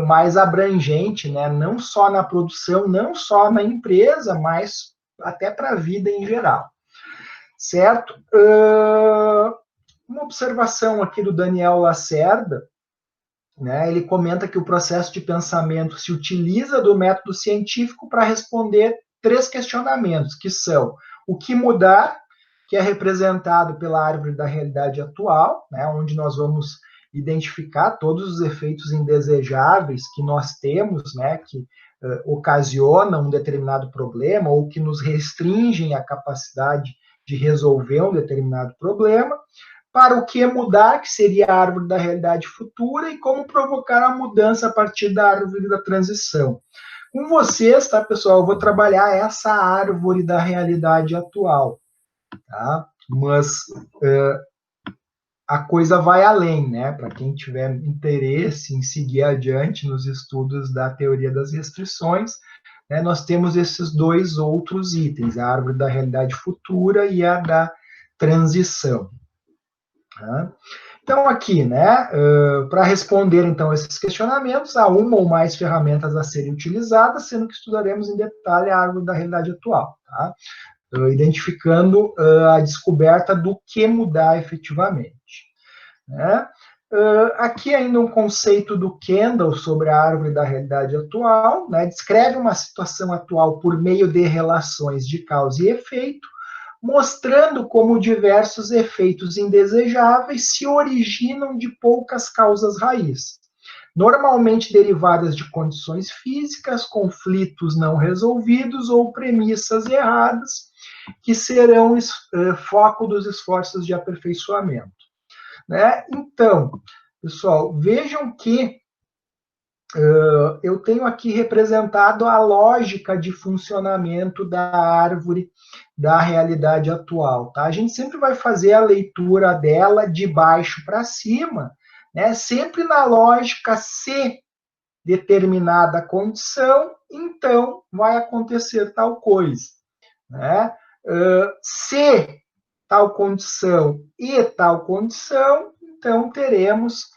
mais abrangente, né, não só na produção, não só na empresa, mas até para a vida em geral. Certo? Uma observação aqui do Daniel Lacerda, né, ele comenta que o processo de pensamento se utiliza do método científico para responder 3 questionamentos, que são o que mudar, que é representado pela árvore da realidade atual, né, onde nós vamos identificar todos os efeitos indesejáveis que nós temos, né, que ocasionam um determinado problema ou que nos restringem a capacidade de resolver um determinado problema, para o que mudar, que seria a árvore da realidade futura, e como provocar a mudança a partir da árvore da transição. Com vocês, tá, pessoal, eu vou trabalhar essa árvore da realidade atual, tá? Mas a coisa vai além, né? Para quem tiver interesse em seguir adiante nos estudos da teoria das restrições, né, nós temos esses 2 outros itens, a árvore da realidade futura e a da transição. Tá? Então, aqui, né, para responder, então, esses questionamentos, há uma ou mais ferramentas a serem utilizadas, sendo que estudaremos em detalhe a árvore da realidade atual, tá? Identificando a descoberta do que mudar efetivamente. Né? Aqui ainda um conceito do Kendall sobre a árvore da realidade atual, né? Descreve uma situação atual por meio de relações de causa e efeito, mostrando como diversos efeitos indesejáveis se originam de poucas causas raiz, normalmente derivadas de condições físicas, conflitos não resolvidos ou premissas erradas, que serão foco dos esforços de aperfeiçoamento. Né? Então, pessoal, vejam que eu tenho aqui representado a lógica de funcionamento da árvore da realidade atual. Tá? A gente sempre vai fazer a leitura dela de baixo para cima, né? Sempre na lógica, se determinada condição, então vai acontecer tal coisa. Né? Se tal condição e tal condição, então teremos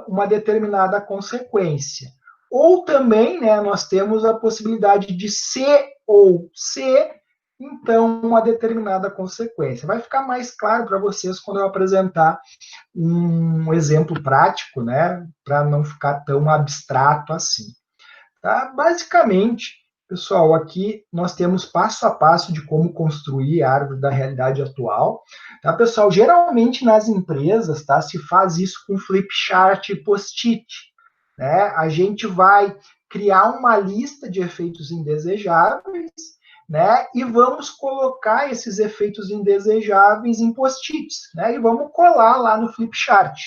uma determinada consequência. Ou também, né, nós temos a possibilidade de se ou se, então, uma determinada consequência. Vai ficar mais claro para vocês quando eu apresentar um exemplo prático, né, para não ficar tão abstrato assim. Tá? Basicamente, pessoal, aqui nós temos passo a passo de como construir a árvore da realidade atual. Tá, pessoal? Geralmente nas empresas, tá, se faz isso com flip chart e post-it. Né? A gente vai criar uma lista de efeitos indesejáveis, né? E vamos colocar esses efeitos indesejáveis em post-its, né? E vamos colar lá no flip chart,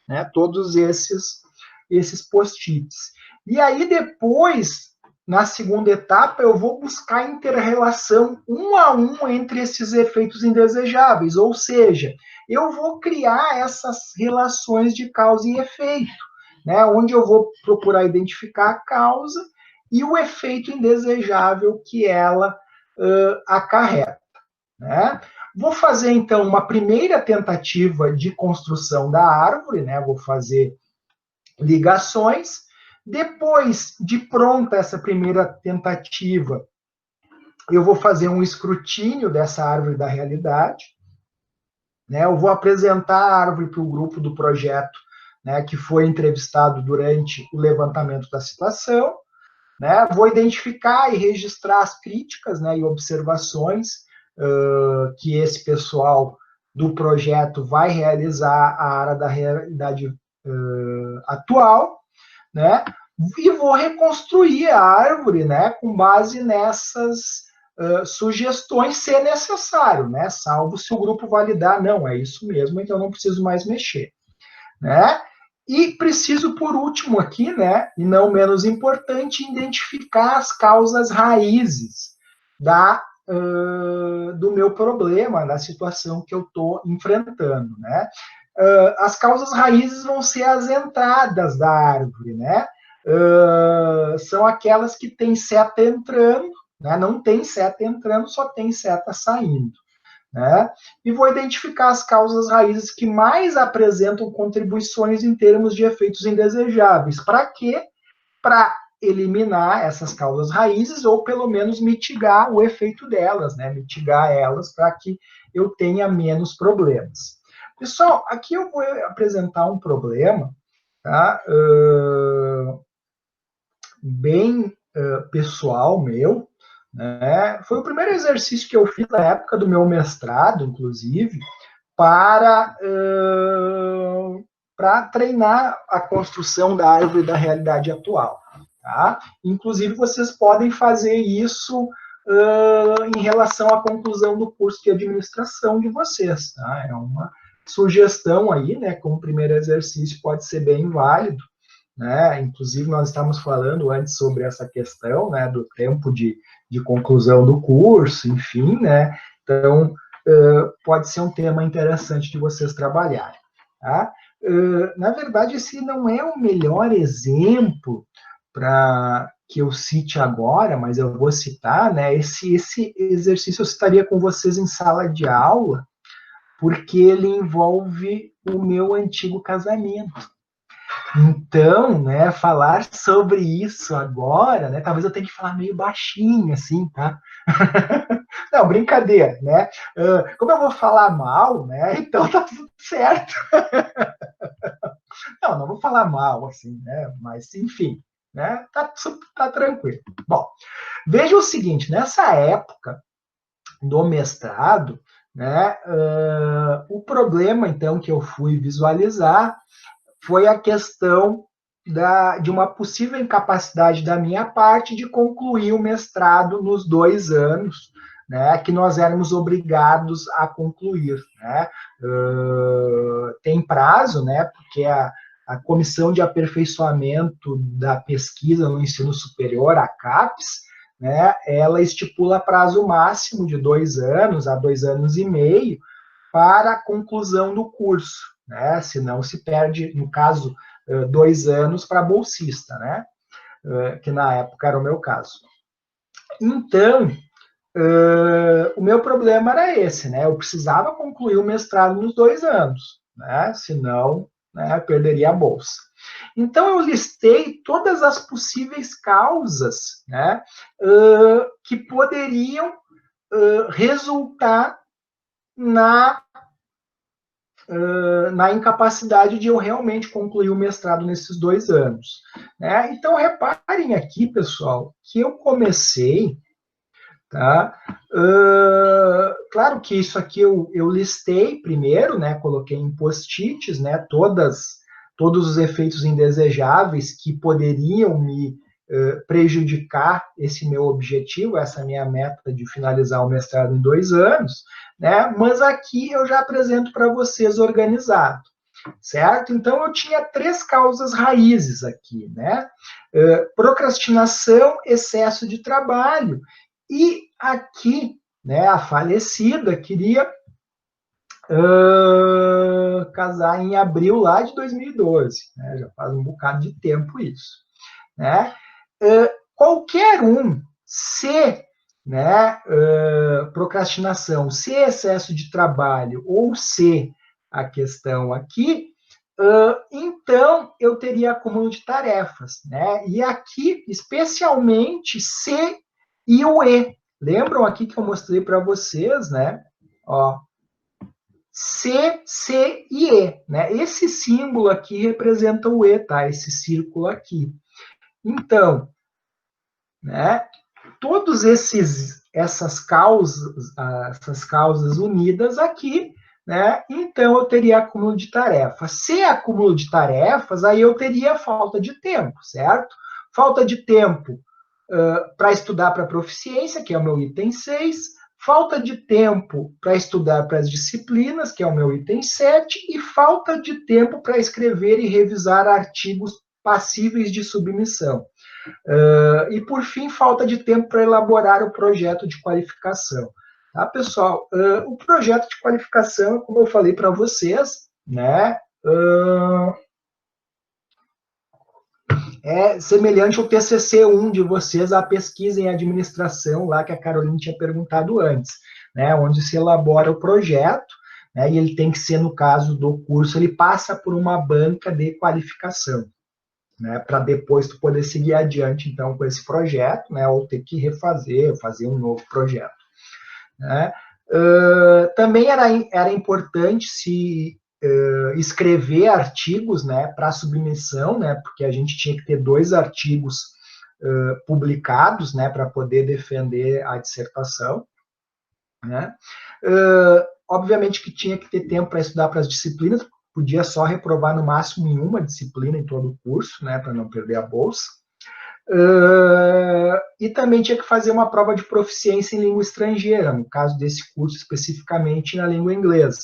né? Todos esses post-its. E aí depois, na segunda etapa, eu vou buscar a inter-relação um a um entre esses efeitos indesejáveis, ou seja, eu vou criar essas relações de causa e efeito. né, onde eu vou procurar identificar a causa e o efeito indesejável que ela acarreta, né? Vou fazer, então, uma primeira tentativa de construção da árvore, né? Vou fazer ligações. Depois de pronta essa primeira tentativa, eu vou fazer um escrutínio dessa árvore da realidade, né? Eu vou apresentar a árvore para o grupo do projeto, né, que foi entrevistado durante o levantamento da situação, né? Vou identificar e registrar as críticas, né, e observações que esse pessoal do projeto vai realizar à área da realidade atual, né? E vou reconstruir a árvore, né, com base nessas sugestões, se necessário, né? Salvo se o grupo validar, não, é isso mesmo, então não preciso mais mexer, né? E preciso, por último aqui, né, e não menos importante, identificar as causas raízes do meu problema, da situação que eu estou enfrentando, né? As causas raízes vão ser as entradas da árvore, né? São aquelas que têm seta entrando, né? Não tem seta entrando, só tem seta saindo, né? E vou identificar as causas raízes que mais apresentam contribuições em termos de efeitos indesejáveis. Para quê? Para eliminar essas causas raízes ou pelo menos mitigar o efeito delas, né? Mitigar elas para que eu tenha menos problemas. Pessoal, aqui eu vou apresentar um problema, tá? Bem pessoal meu, né? Foi o primeiro exercício que eu fiz na época do meu mestrado, inclusive, para treinar a construção da árvore da realidade atual. Tá? Inclusive, vocês podem fazer isso em relação à conclusão do curso de administração de vocês. Tá? É uma sugestão aí, né? Como primeiro exercício pode ser bem válido, né? Inclusive, nós estávamos falando antes sobre essa questão, né, do tempo de conclusão do curso, enfim, né? Então, pode ser um tema interessante de vocês trabalharem. Tá? Na verdade, esse não é o melhor exemplo para que eu cite agora, mas eu vou citar, né? Esse exercício eu citaria com vocês em sala de aula, porque ele envolve o meu antigo casamento. Então, né, falar sobre isso agora, né, talvez eu tenha que falar meio baixinho, assim, tá? Não, brincadeira, né? Como eu vou falar mal, né, então tá tudo certo. Não vou falar mal, assim, né, mas enfim, né, tá tranquilo. Bom, veja o seguinte, nessa época do mestrado, né, o problema, então, que eu fui visualizar foi a questão de uma possível incapacidade da minha parte de concluir o mestrado nos 2 anos, né, que nós éramos obrigados a concluir. Né? Tem prazo, né, porque a Comissão de Aperfeiçoamento da Pesquisa no Ensino Superior, a CAPES, né, ela estipula prazo máximo de 2 anos a 2 anos e meio para a conclusão do curso, né? Senão se perde, no caso, 2 anos para bolsista, né? Que na época era o meu caso. Então, o meu problema era esse, né? Eu precisava concluir o mestrado nos 2 anos, né? Senão, né, eu perderia a bolsa. Então, eu listei todas as possíveis causas, né, que poderiam resultar na incapacidade de eu realmente concluir o mestrado nesses 2 anos. Né? Então, reparem aqui, pessoal, que eu comecei, tá? Claro que isso aqui eu listei primeiro, né? Coloquei em post-its, né? Todos os efeitos indesejáveis que poderiam me prejudicar esse meu objetivo, essa minha meta de finalizar o mestrado em 2 anos, né? Mas aqui eu já apresento para vocês organizado, certo? Então, eu tinha 3 causas raízes aqui, né? Procrastinação, excesso de trabalho, e aqui, né, a falecida queria casar em abril lá de 2012, né? Já faz um bocado de tempo isso, né? Qualquer um, se, né, procrastinação, se excesso de trabalho ou se a questão aqui, então eu teria acúmulo de tarefas, né? E aqui, especialmente C e o E. Lembram aqui que eu mostrei para vocês, né? Ó, C, C e E, né? Esse símbolo aqui representa o E, tá? Esse círculo aqui. Então, né? Todos essas causas unidas aqui, né? Então eu teria acúmulo de tarefas. Se é acúmulo de tarefas, aí eu teria falta de tempo, certo? Falta de tempo para estudar para proficiência, que é o meu item 6, falta de tempo para estudar para as disciplinas, que é o meu item 7, e falta de tempo para escrever e revisar artigos passíveis de submissão. E, por fim, falta de tempo para elaborar o projeto de qualificação. Tá, pessoal? O projeto de qualificação, como eu falei para vocês, né, é semelhante ao TCC1 de vocês, a pesquisa em administração, lá que a Caroline tinha perguntado antes, né, onde se elabora o projeto, né, e ele tem que ser, no caso do curso, ele passa por uma banca de qualificação, né, para depois tu poder seguir adiante, então, com esse projeto, né, ou ter que fazer um novo projeto, né. Também era importante se escrever artigos, né, para submissão, né, porque a gente tinha que ter 2 artigos publicados, né, para poder defender a dissertação, né. Obviamente que tinha que ter tempo para estudar para as disciplinas, podia só reprovar no máximo em uma disciplina em todo o curso, né, para não perder a bolsa. E também tinha que fazer uma prova de proficiência em língua estrangeira, no caso desse curso especificamente na língua inglesa,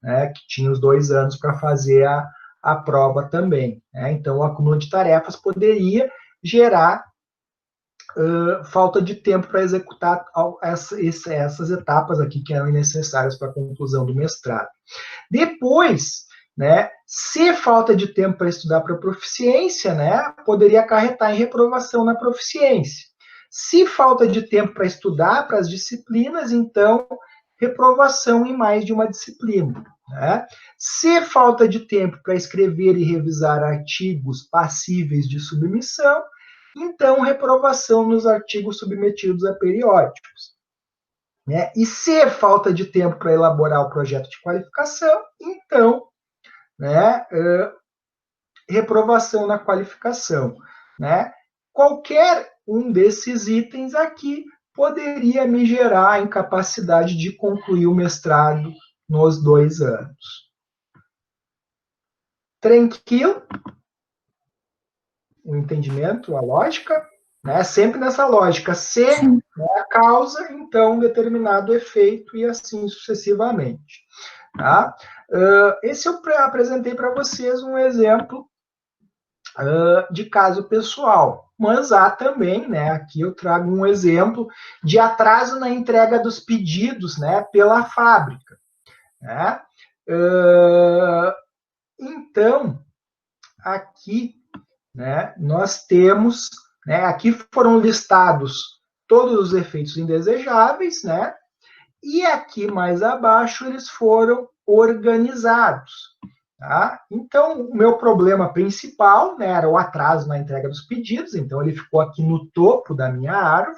né, que tinha os 2 anos para fazer a prova também, né. Então, o acúmulo de tarefas poderia gerar falta de tempo para executar essas etapas aqui que eram necessárias para a conclusão do mestrado. Depois, né, se falta de tempo para estudar para proficiência, né, poderia acarretar em reprovação na proficiência. Se falta de tempo para estudar para as disciplinas, então, reprovação em mais de uma disciplina, né? Se falta de tempo para escrever e revisar artigos passíveis de submissão, então, reprovação nos artigos submetidos a periódicos, né? E se falta de tempo para elaborar o projeto de qualificação, então, né, reprovação na qualificação, né? Qualquer um desses itens aqui poderia me gerar a incapacidade de concluir o mestrado nos 2 anos. Tranquilo? O entendimento, a lógica, né? Sempre nessa lógica. Se é a causa, então determinado efeito e assim sucessivamente. Tá? Esse eu apresentei para vocês um exemplo de caso pessoal, mas há também, né, aqui eu trago um exemplo de atraso na entrega dos pedidos, né, pela fábrica, né? Então, aqui, né, nós temos, né, aqui foram listados todos os efeitos indesejáveis, né, e aqui mais abaixo eles foram organizados. Tá? Então, o meu problema principal, né, era o atraso na entrega dos pedidos, então ele ficou aqui no topo da minha árvore,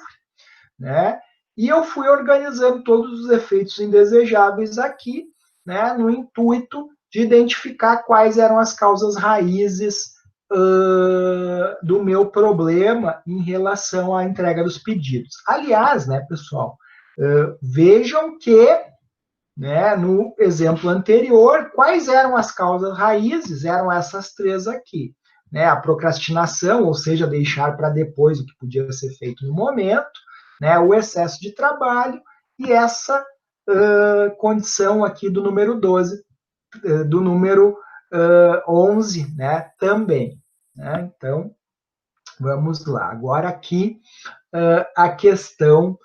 né, e eu fui organizando todos os efeitos indesejáveis aqui, né, no intuito de identificar quais eram as causas raízes do meu problema em relação à entrega dos pedidos. Aliás, né, pessoal, vejam que, né, no exemplo anterior, quais eram as causas raízes? Eram essas 3 aqui, né, a procrastinação, ou seja, deixar para depois o que podia ser feito no momento, né, o excesso de trabalho e essa condição aqui do número 12, do número 11, né, também. Né? Então, vamos lá. Agora aqui a questão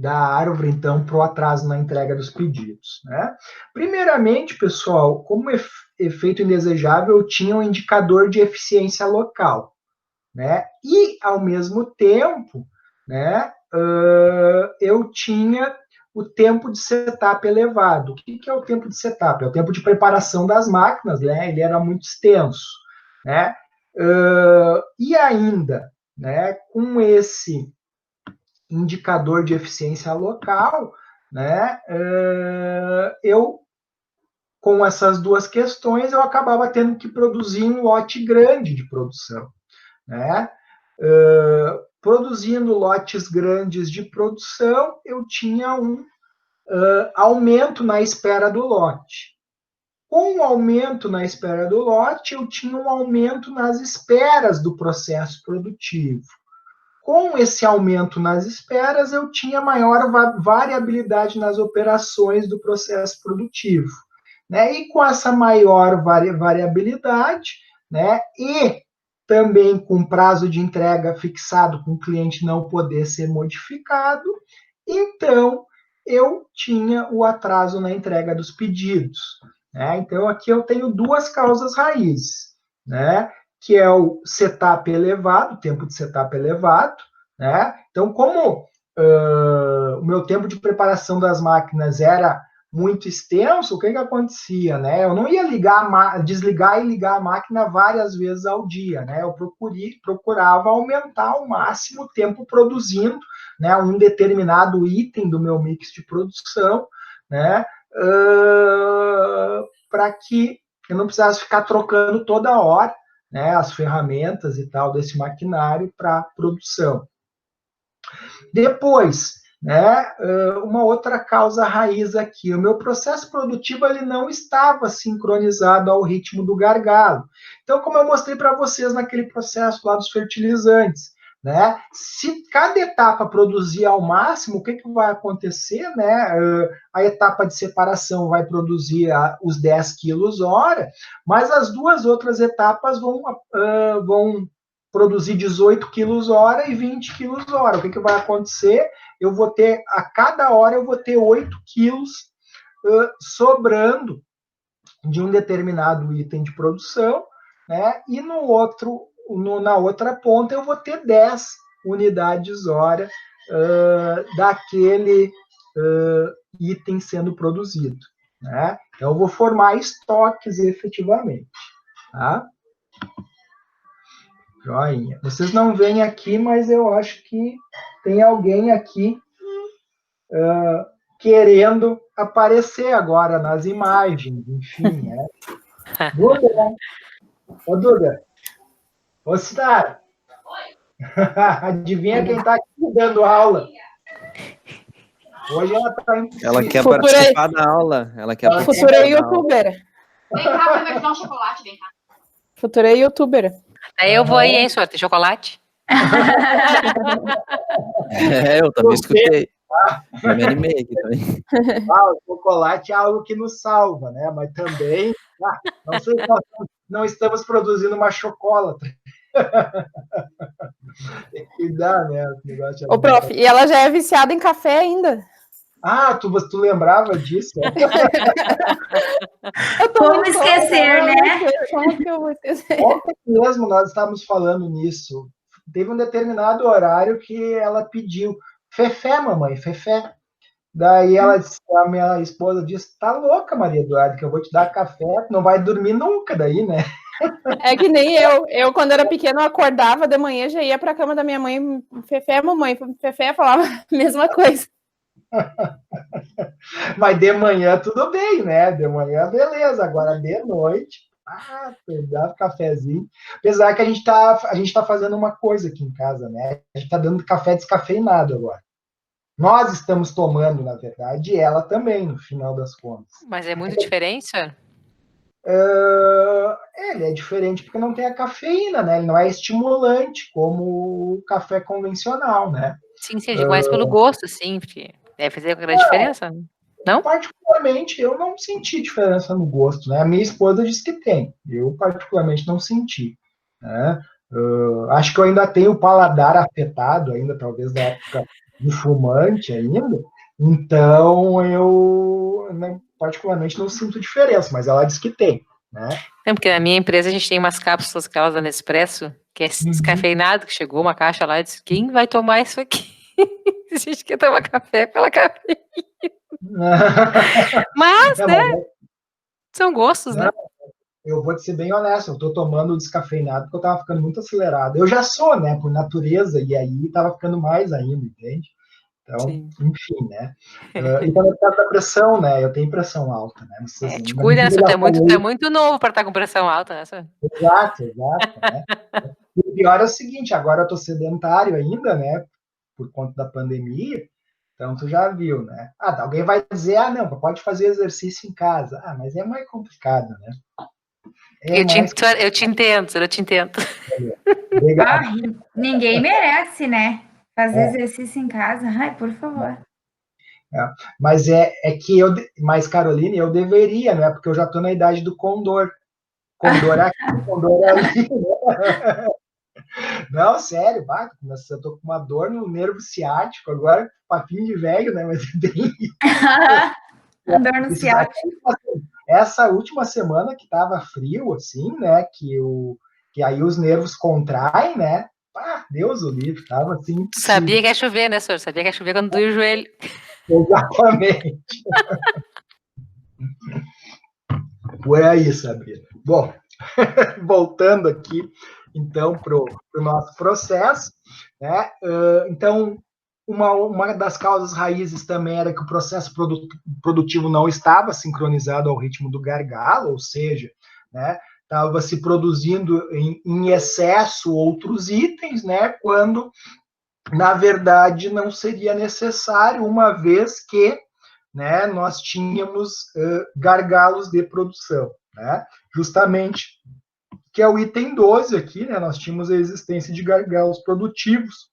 da árvore, então, para o atraso na entrega dos pedidos, né? Primeiramente, pessoal, como efeito indesejável, eu tinha um indicador de eficiência local, né? E, ao mesmo tempo, né, eu tinha o tempo de setup elevado. O que é o tempo de setup? É o tempo de preparação das máquinas, né? Ele era muito extenso, né? E ainda, né, com esse indicador de eficiência local, né, com essas duas questões, eu acabava tendo que produzir um lote grande de produção, né? Produzindo lotes grandes de produção, eu tinha um aumento na espera do lote. Com o aumento na espera do lote, eu tinha um aumento nas esperas do processo produtivo. Com esse aumento nas esperas, eu tinha maior variabilidade nas operações do processo produtivo, né? E com essa maior variabilidade, né, e também com prazo de entrega fixado, com o cliente não poder ser modificado, então eu tinha o atraso na entrega dos pedidos, né? Então aqui eu tenho duas causas raízes, né? Que é o setup elevado, tempo de setup elevado, né? Então, como o meu tempo de preparação das máquinas era muito extenso, o que acontecia, né? Eu não ia desligar e ligar a máquina várias vezes ao dia, né? Eu procurava aumentar ao máximo o tempo produzindo, né, um determinado item do meu mix de produção, né? Para que eu não precisasse ficar trocando toda hora, né, as ferramentas e tal desse maquinário para produção. Depois, né, uma outra causa raiz aqui, o meu processo produtivo ele não estava sincronizado ao ritmo do gargalo. Então, como eu mostrei para vocês naquele processo lá dos fertilizantes, né, se cada etapa produzir ao máximo, o que vai acontecer, né? A etapa de separação vai produzir os 10 quilos hora, mas as duas outras etapas vão produzir 18 quilos hora e 20 quilos hora. O que vai acontecer? Eu vou ter, a cada hora, eu vou ter 8 quilos sobrando de um determinado item de produção, né? E na outra ponta eu vou ter 10 unidades hora daquele item sendo produzido, né? Então eu vou formar estoques efetivamente, tá? Joinha. Vocês não veem aqui, mas eu acho que tem alguém aqui querendo aparecer agora nas imagens, enfim, né? Duda, né? Ô, Duda. Ô, Cidara. Adivinha quem está aqui dando aula? Hoje ela está impossível. Ela quer participar da aula. Ela quer participar Futura da youtuber. Vem cá, vai te dar um chocolate, vem cá. Futura youtuber. Aí eu vou aí, hein, senhor? Tem chocolate? Eu também escutei. Eu me animei aqui também. O chocolate é algo que nos salva, né? Mas também, não sei se nós não estamos produzindo uma chocolatra. Tem que cuidar, né? Ô, prof, e ela já é viciada em café ainda. Tu lembrava disso? Como esquecer, né? Como que eu vou esquecer? Ontem mesmo nós estávamos falando nisso. Teve um determinado horário que ela pediu Fefé, mamãe, Fefé. Daí ela disse, a minha esposa disse, tá louca, Maria Eduarda, que eu vou te dar café, tu não vai dormir nunca daí, né? É que nem eu. Eu, quando era pequena, eu acordava de manhã, já ia pra cama da minha mãe, Fefé, mamãe. Fefé falava a mesma coisa. Mas de manhã tudo bem, né? De manhã, beleza. Agora, de noite, dá cafezinho. Apesar que a gente tá fazendo uma coisa aqui em casa, né? A gente tá dando café descafeinado agora. Nós estamos tomando, na verdade, e ela também, no final das contas. Mas é muito diferente, senhor? Ele é diferente porque não tem a cafeína, né? Ele não é estimulante como o café convencional, né? Sim, sim, eu digo mais pelo gosto, sim, porque deve fazer uma grande diferença. Não? Particularmente, eu não senti diferença no gosto, né? A minha esposa disse que tem. Eu, particularmente, não senti, né? Acho que eu ainda tenho o paladar afetado, ainda, talvez, da época de fumante ainda, então eu particularmente não sinto diferença, mas ela diz que tem, né? É porque na minha empresa a gente tem umas cápsulas, aquelas da Nespresso, que é descafeinado, que chegou uma caixa lá e disse, quem vai tomar isso aqui? A gente quer tomar café pela cafeína. Mas, Não, né, mas são gostos, né? eu vou te ser bem honesto, eu tô tomando descafeinado porque eu tava ficando muito acelerado. Eu já sou, né, por natureza, e aí tava ficando mais ainda, entende? Então, Sim. enfim, né? E também por causa da pressão, né? Eu tenho pressão alta, né? Te cuida, né? Tu é muito novo para estar com pressão alta, né? Exato, né? E o pior é o seguinte, agora eu tô sedentário ainda, né? Por conta da pandemia, então tu já viu, né? Alguém vai dizer, não, pode fazer exercício em casa. Mas é mais complicado, né? Eu te entendo. Obrigado. Ninguém merece, né? Fazer exercício em casa. Ai, por favor. Mas mas Caroline, eu deveria, né? Porque eu já tô na idade do condor. Condor aqui, condor ali. Né? Não, sério, eu tô com uma dor no nervo ciático agora, papinho de velho, né? Mas tem dor no ciático. Essa última semana que tava frio, assim, né? Que aí os nervos contraem, né? Deus o livre, tava assim. Sabia que ia chover, né, senhor? Sabia que ia chover quando doía o joelho. Exatamente. Foi aí, Sabrina. Bom, voltando aqui, então, para o nosso processo, né? Então, uma das causas raízes também era que o processo produtivo não estava sincronizado ao ritmo do gargalo, ou seja, né? Estava se produzindo em excesso outros itens, né? Quando, na verdade, não seria necessário, uma vez que, né, nós tínhamos gargalos de produção, né? Justamente, que é o item 12 aqui, né? Nós tínhamos a existência de gargalos produtivos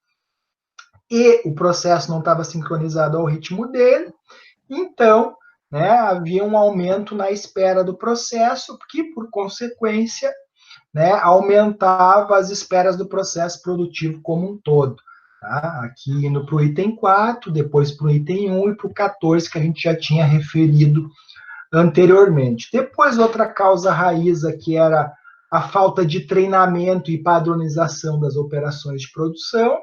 e o processo não estava sincronizado ao ritmo dele, então, né, havia um aumento na espera do processo, que, por consequência, né, aumentava as esperas do processo produtivo como um todo. Tá? Aqui indo para o item 4, depois para o item 1 e para o 14, que a gente já tinha referido anteriormente. Depois, outra causa raiz aqui era a falta de treinamento e padronização das operações de produção,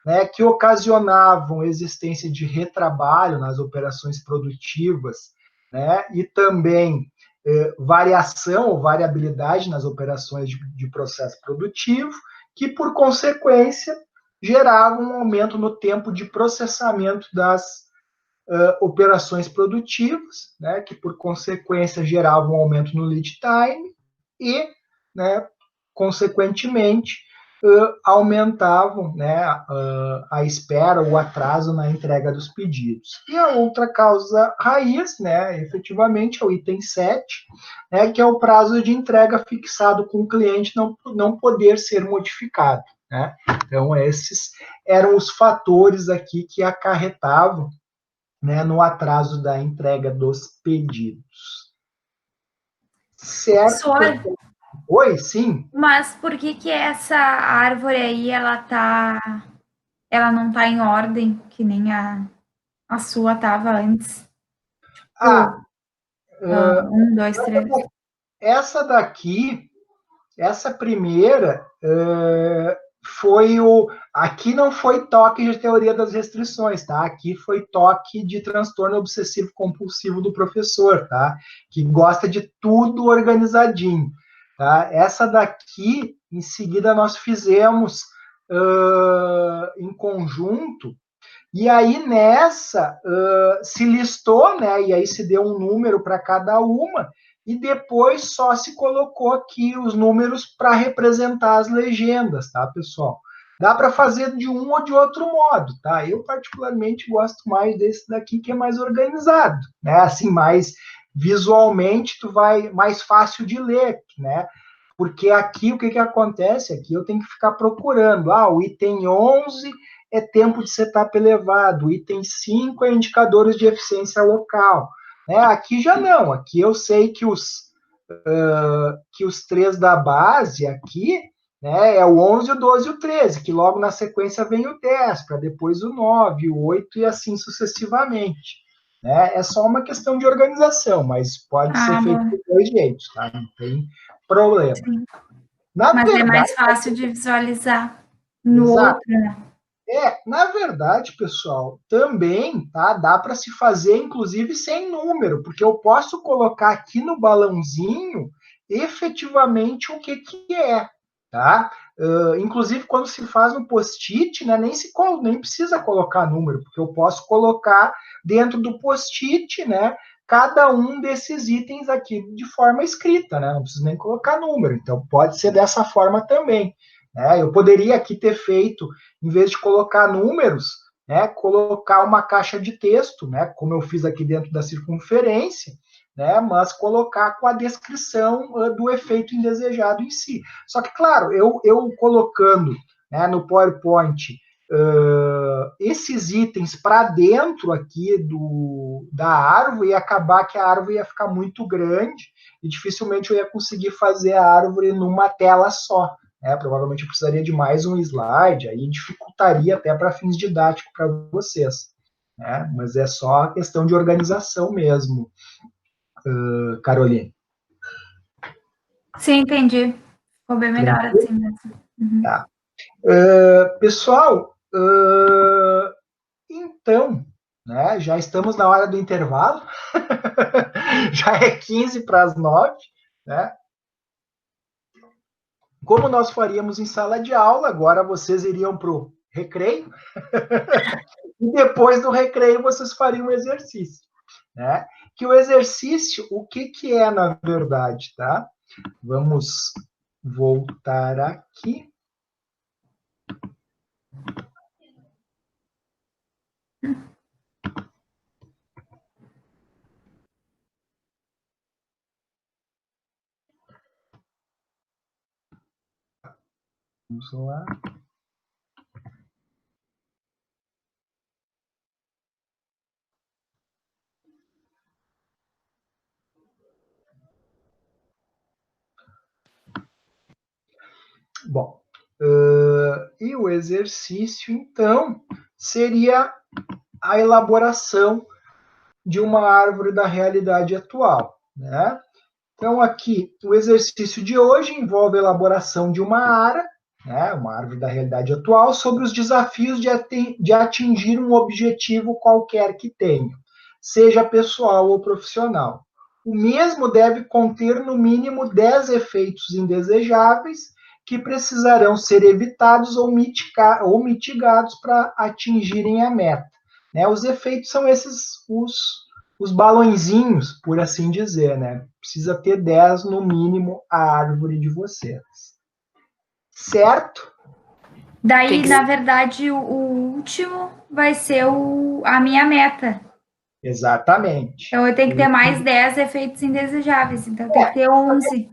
né, que ocasionavam a existência de retrabalho nas operações produtivas, né, e também variação ou variabilidade nas operações de processo produtivo, que, por consequência, geravam um aumento no tempo de processamento das operações produtivas, né, que, por consequência, geravam um aumento no lead time e, né, consequentemente, aumentavam, né, a espera, o atraso na entrega dos pedidos. E a outra causa raiz, né, efetivamente, é o item 7, né, que é o prazo de entrega fixado com o cliente não poder ser modificado. Né? Então, esses eram os fatores aqui que acarretavam, né, no atraso da entrega dos pedidos. Certo? Oi, sim. Mas por que essa árvore aí, ela não tá em ordem, que nem a sua tava antes? Tipo, 1, 2, 3. Essa daqui, essa primeira, foi aqui não foi toque de teoria das restrições, tá? Aqui foi toque de transtorno obsessivo compulsivo do professor, tá? Que gosta de tudo organizadinho, tá? Essa daqui, em seguida, nós fizemos em conjunto, e aí nessa se listou, né? E aí se deu um número para cada uma, e depois só se colocou aqui os números para representar as legendas, tá, pessoal? Dá para fazer de um ou de outro modo, tá? Eu, particularmente, gosto mais desse daqui, que é mais organizado, né? Assim, mais visualmente, mais fácil de ler, né? Porque aqui, o que acontece? Aqui eu tenho que ficar procurando. O item 11 é tempo de setup elevado, o item 5 é indicadores de eficiência local. Aqui já não, aqui eu sei que os 3 da base aqui, né? É o 11, o 12 e o 13, que logo na sequência vem o 10, para depois o 9, o 8 e assim sucessivamente. Né? É só uma questão de organização, mas pode ser feito de dois jeitos, tá? Não tem problema. Mas verdade, é mais fácil de visualizar no outro, né? Na verdade, pessoal, também tá, dá para se fazer, inclusive, sem número, porque eu posso colocar aqui no balãozinho efetivamente o que é, tá? Inclusive, quando se faz no post-it, né, nem precisa colocar número, porque eu posso colocar dentro do post-it, né, cada um desses itens aqui de forma escrita, né? Não preciso nem colocar número, então pode ser dessa forma também. Né? Eu poderia aqui ter feito, em vez de colocar números, né, colocar uma caixa de texto, né, como eu fiz aqui dentro da circunferência, né, mas colocar com a descrição do efeito indesejado em si. Só que, claro, eu colocando, né, no PowerPoint esses itens para dentro aqui da árvore, ia acabar que a árvore ia ficar muito grande e dificilmente eu ia conseguir fazer a árvore numa tela só. Provavelmente eu precisaria de mais um slide, aí dificultaria até para fins didáticos para vocês. Né? Mas é só questão de organização mesmo, Caroline. Sim, entendi. Ficou bem melhor assim mesmo. Uhum. Tá. Pessoal, então, né, já estamos na hora do intervalo. Já é 15 para as 9, né? Como nós faríamos em sala de aula, agora vocês iriam para o recreio, e depois do recreio vocês fariam um exercício. Né? Que o exercício, o que é na verdade, tá? Vamos voltar aqui. Vamos lá. Bom, e o exercício, então, seria a elaboração de uma árvore da realidade atual, né? Então, aqui, o exercício de hoje envolve a elaboração de uma ARA, né, uma árvore da realidade atual, sobre os desafios de atingir um objetivo qualquer que tenha, seja pessoal ou profissional. O mesmo deve conter, no mínimo, 10 efeitos indesejáveis que precisarão ser evitados ou mitigados para atingirem a meta. Né? Os efeitos são esses, os balõezinhos, por assim dizer, né? Precisa ter 10 no mínimo a árvore de vocês. Certo? Daí, na verdade, o último vai ser a minha meta. Exatamente. Então, eu tenho que ter mais 10 efeitos indesejáveis. Então, tem que ter 11.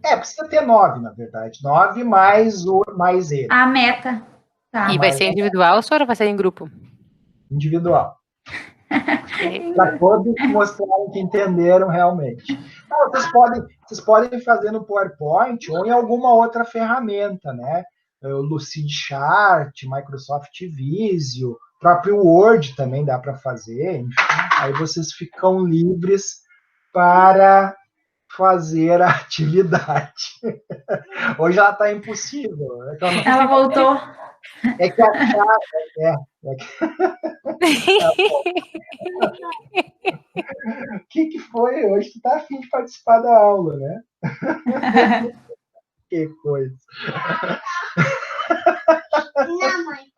Precisa ter 9, na verdade. 9 mais ele. A meta. Tá. E vai ser individual ou só vai ser em grupo? Individual. Para todos mostrarem que entenderam realmente. Então, vocês podem fazer no PowerPoint ou em alguma outra ferramenta, né? O Lucidchart, Microsoft Visio, próprio Word também dá para fazer. Enfim, aí vocês ficam livres para fazer a atividade. Hoje ela está impossível. Ela voltou. É que a O que foi? Hoje tu tá afim de participar da aula, né? Que coisa. Não, mãe.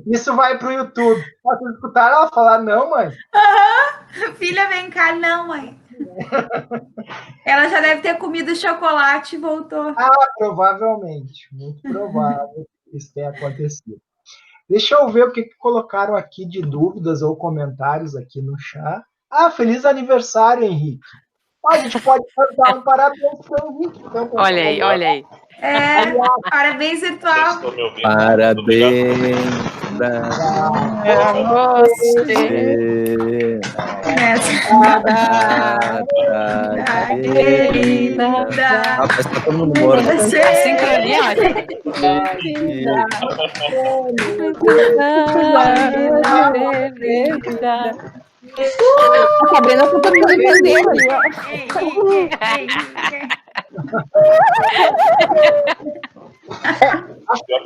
Isso vai pro YouTube. Vocês escutaram ela falar não, mãe? Filha, vem cá. Não, mãe. Ela já deve ter comido chocolate e voltou. Provavelmente. Muito provável que isso tenha acontecido. Deixa eu ver o que colocaram aqui de dúvidas ou comentários aqui no chat. Feliz aniversário, Henrique. A gente pode dar um parabéns para o Henrique. Então, olha aí. Parabéns virtual. Parabéns. você. Querida. Ah, parece que tá todo mundo morto. A sincronia, A Sabrina tá tocando pandeiro ali, ó.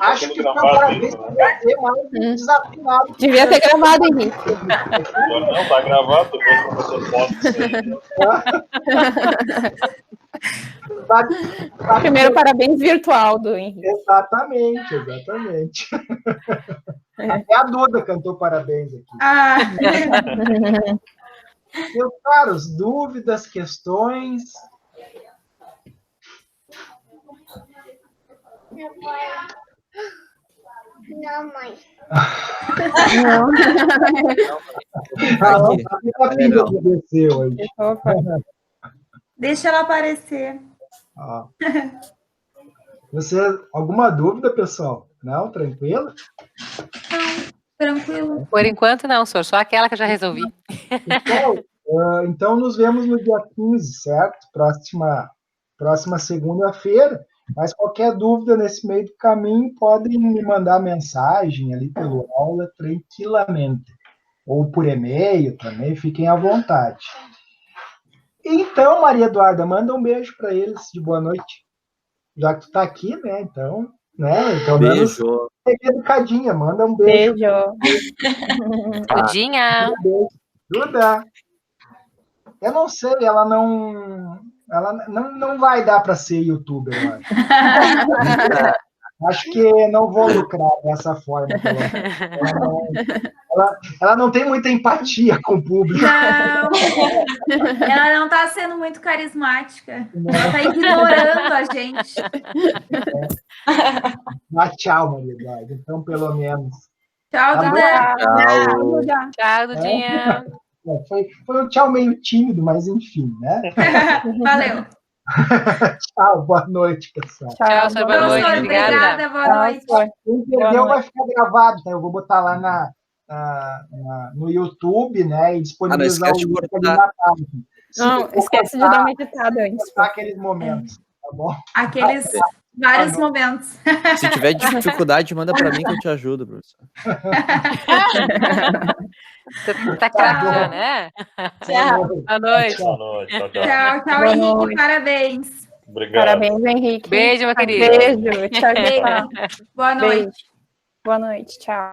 Acho que foi parabéns devia ter mais desafinado. Devia ter gravado, Henrique. Não, tá gravado, depois eu vou fazer foto. Primeiro parabéns virtual do Henrique. Exatamente. Até a Duda cantou parabéns aqui. Meus caros, dúvidas, questões? Não, mãe. Deixa ela aparecer. Você, alguma dúvida, pessoal? Não? Tranquilo? Tranquilo. Por enquanto não, senhor. Só aquela que eu já resolvi. Então, nos vemos no dia 15, certo? Próxima segunda-feira. Mas qualquer dúvida nesse meio do caminho, podem me mandar mensagem ali pelo aula tranquilamente. Ou por e-mail também, fiquem à vontade. Então, Maria Eduarda, manda um beijo para eles de boa noite. Já que tu tá aqui, né? Então, pelo menos educadinha, manda um beijo. Dudinha. Duda. Eu não sei, ela não vai dar para ser youtuber, eu acho. Acho que não vou lucrar dessa forma. Ela não tem muita empatia com o público. Não, ela não está sendo muito carismática. Ela está ignorando a gente. Mas tchau, Maria Eduarda. Então, pelo menos. Tchau, Duda. Tchau, Dudinha. Foi um tchau meio tímido, mas enfim, né? Valeu. Tchau, boa noite, pessoal. Tchau, boa noite. Obrigada, boa noite. Quem perdeu vai ficar gravado, tá? Eu vou botar lá no YouTube, né? E disponibilizar o link ali na página. Não, esquece de dar uma editada antes. Aqueles momentos, tá bom? Aqueles vários momentos. Se tiver dificuldade, manda para mim que eu te ajudo, professor. Tá craque já, né? Tchau. Boa noite. Boa noite. Tchau, Tchau, Henrique. Parabéns. Obrigado. Parabéns, Henrique. Beijo, meu querido. Beijo. Tchau. Boa noite. Boa noite. Tchau.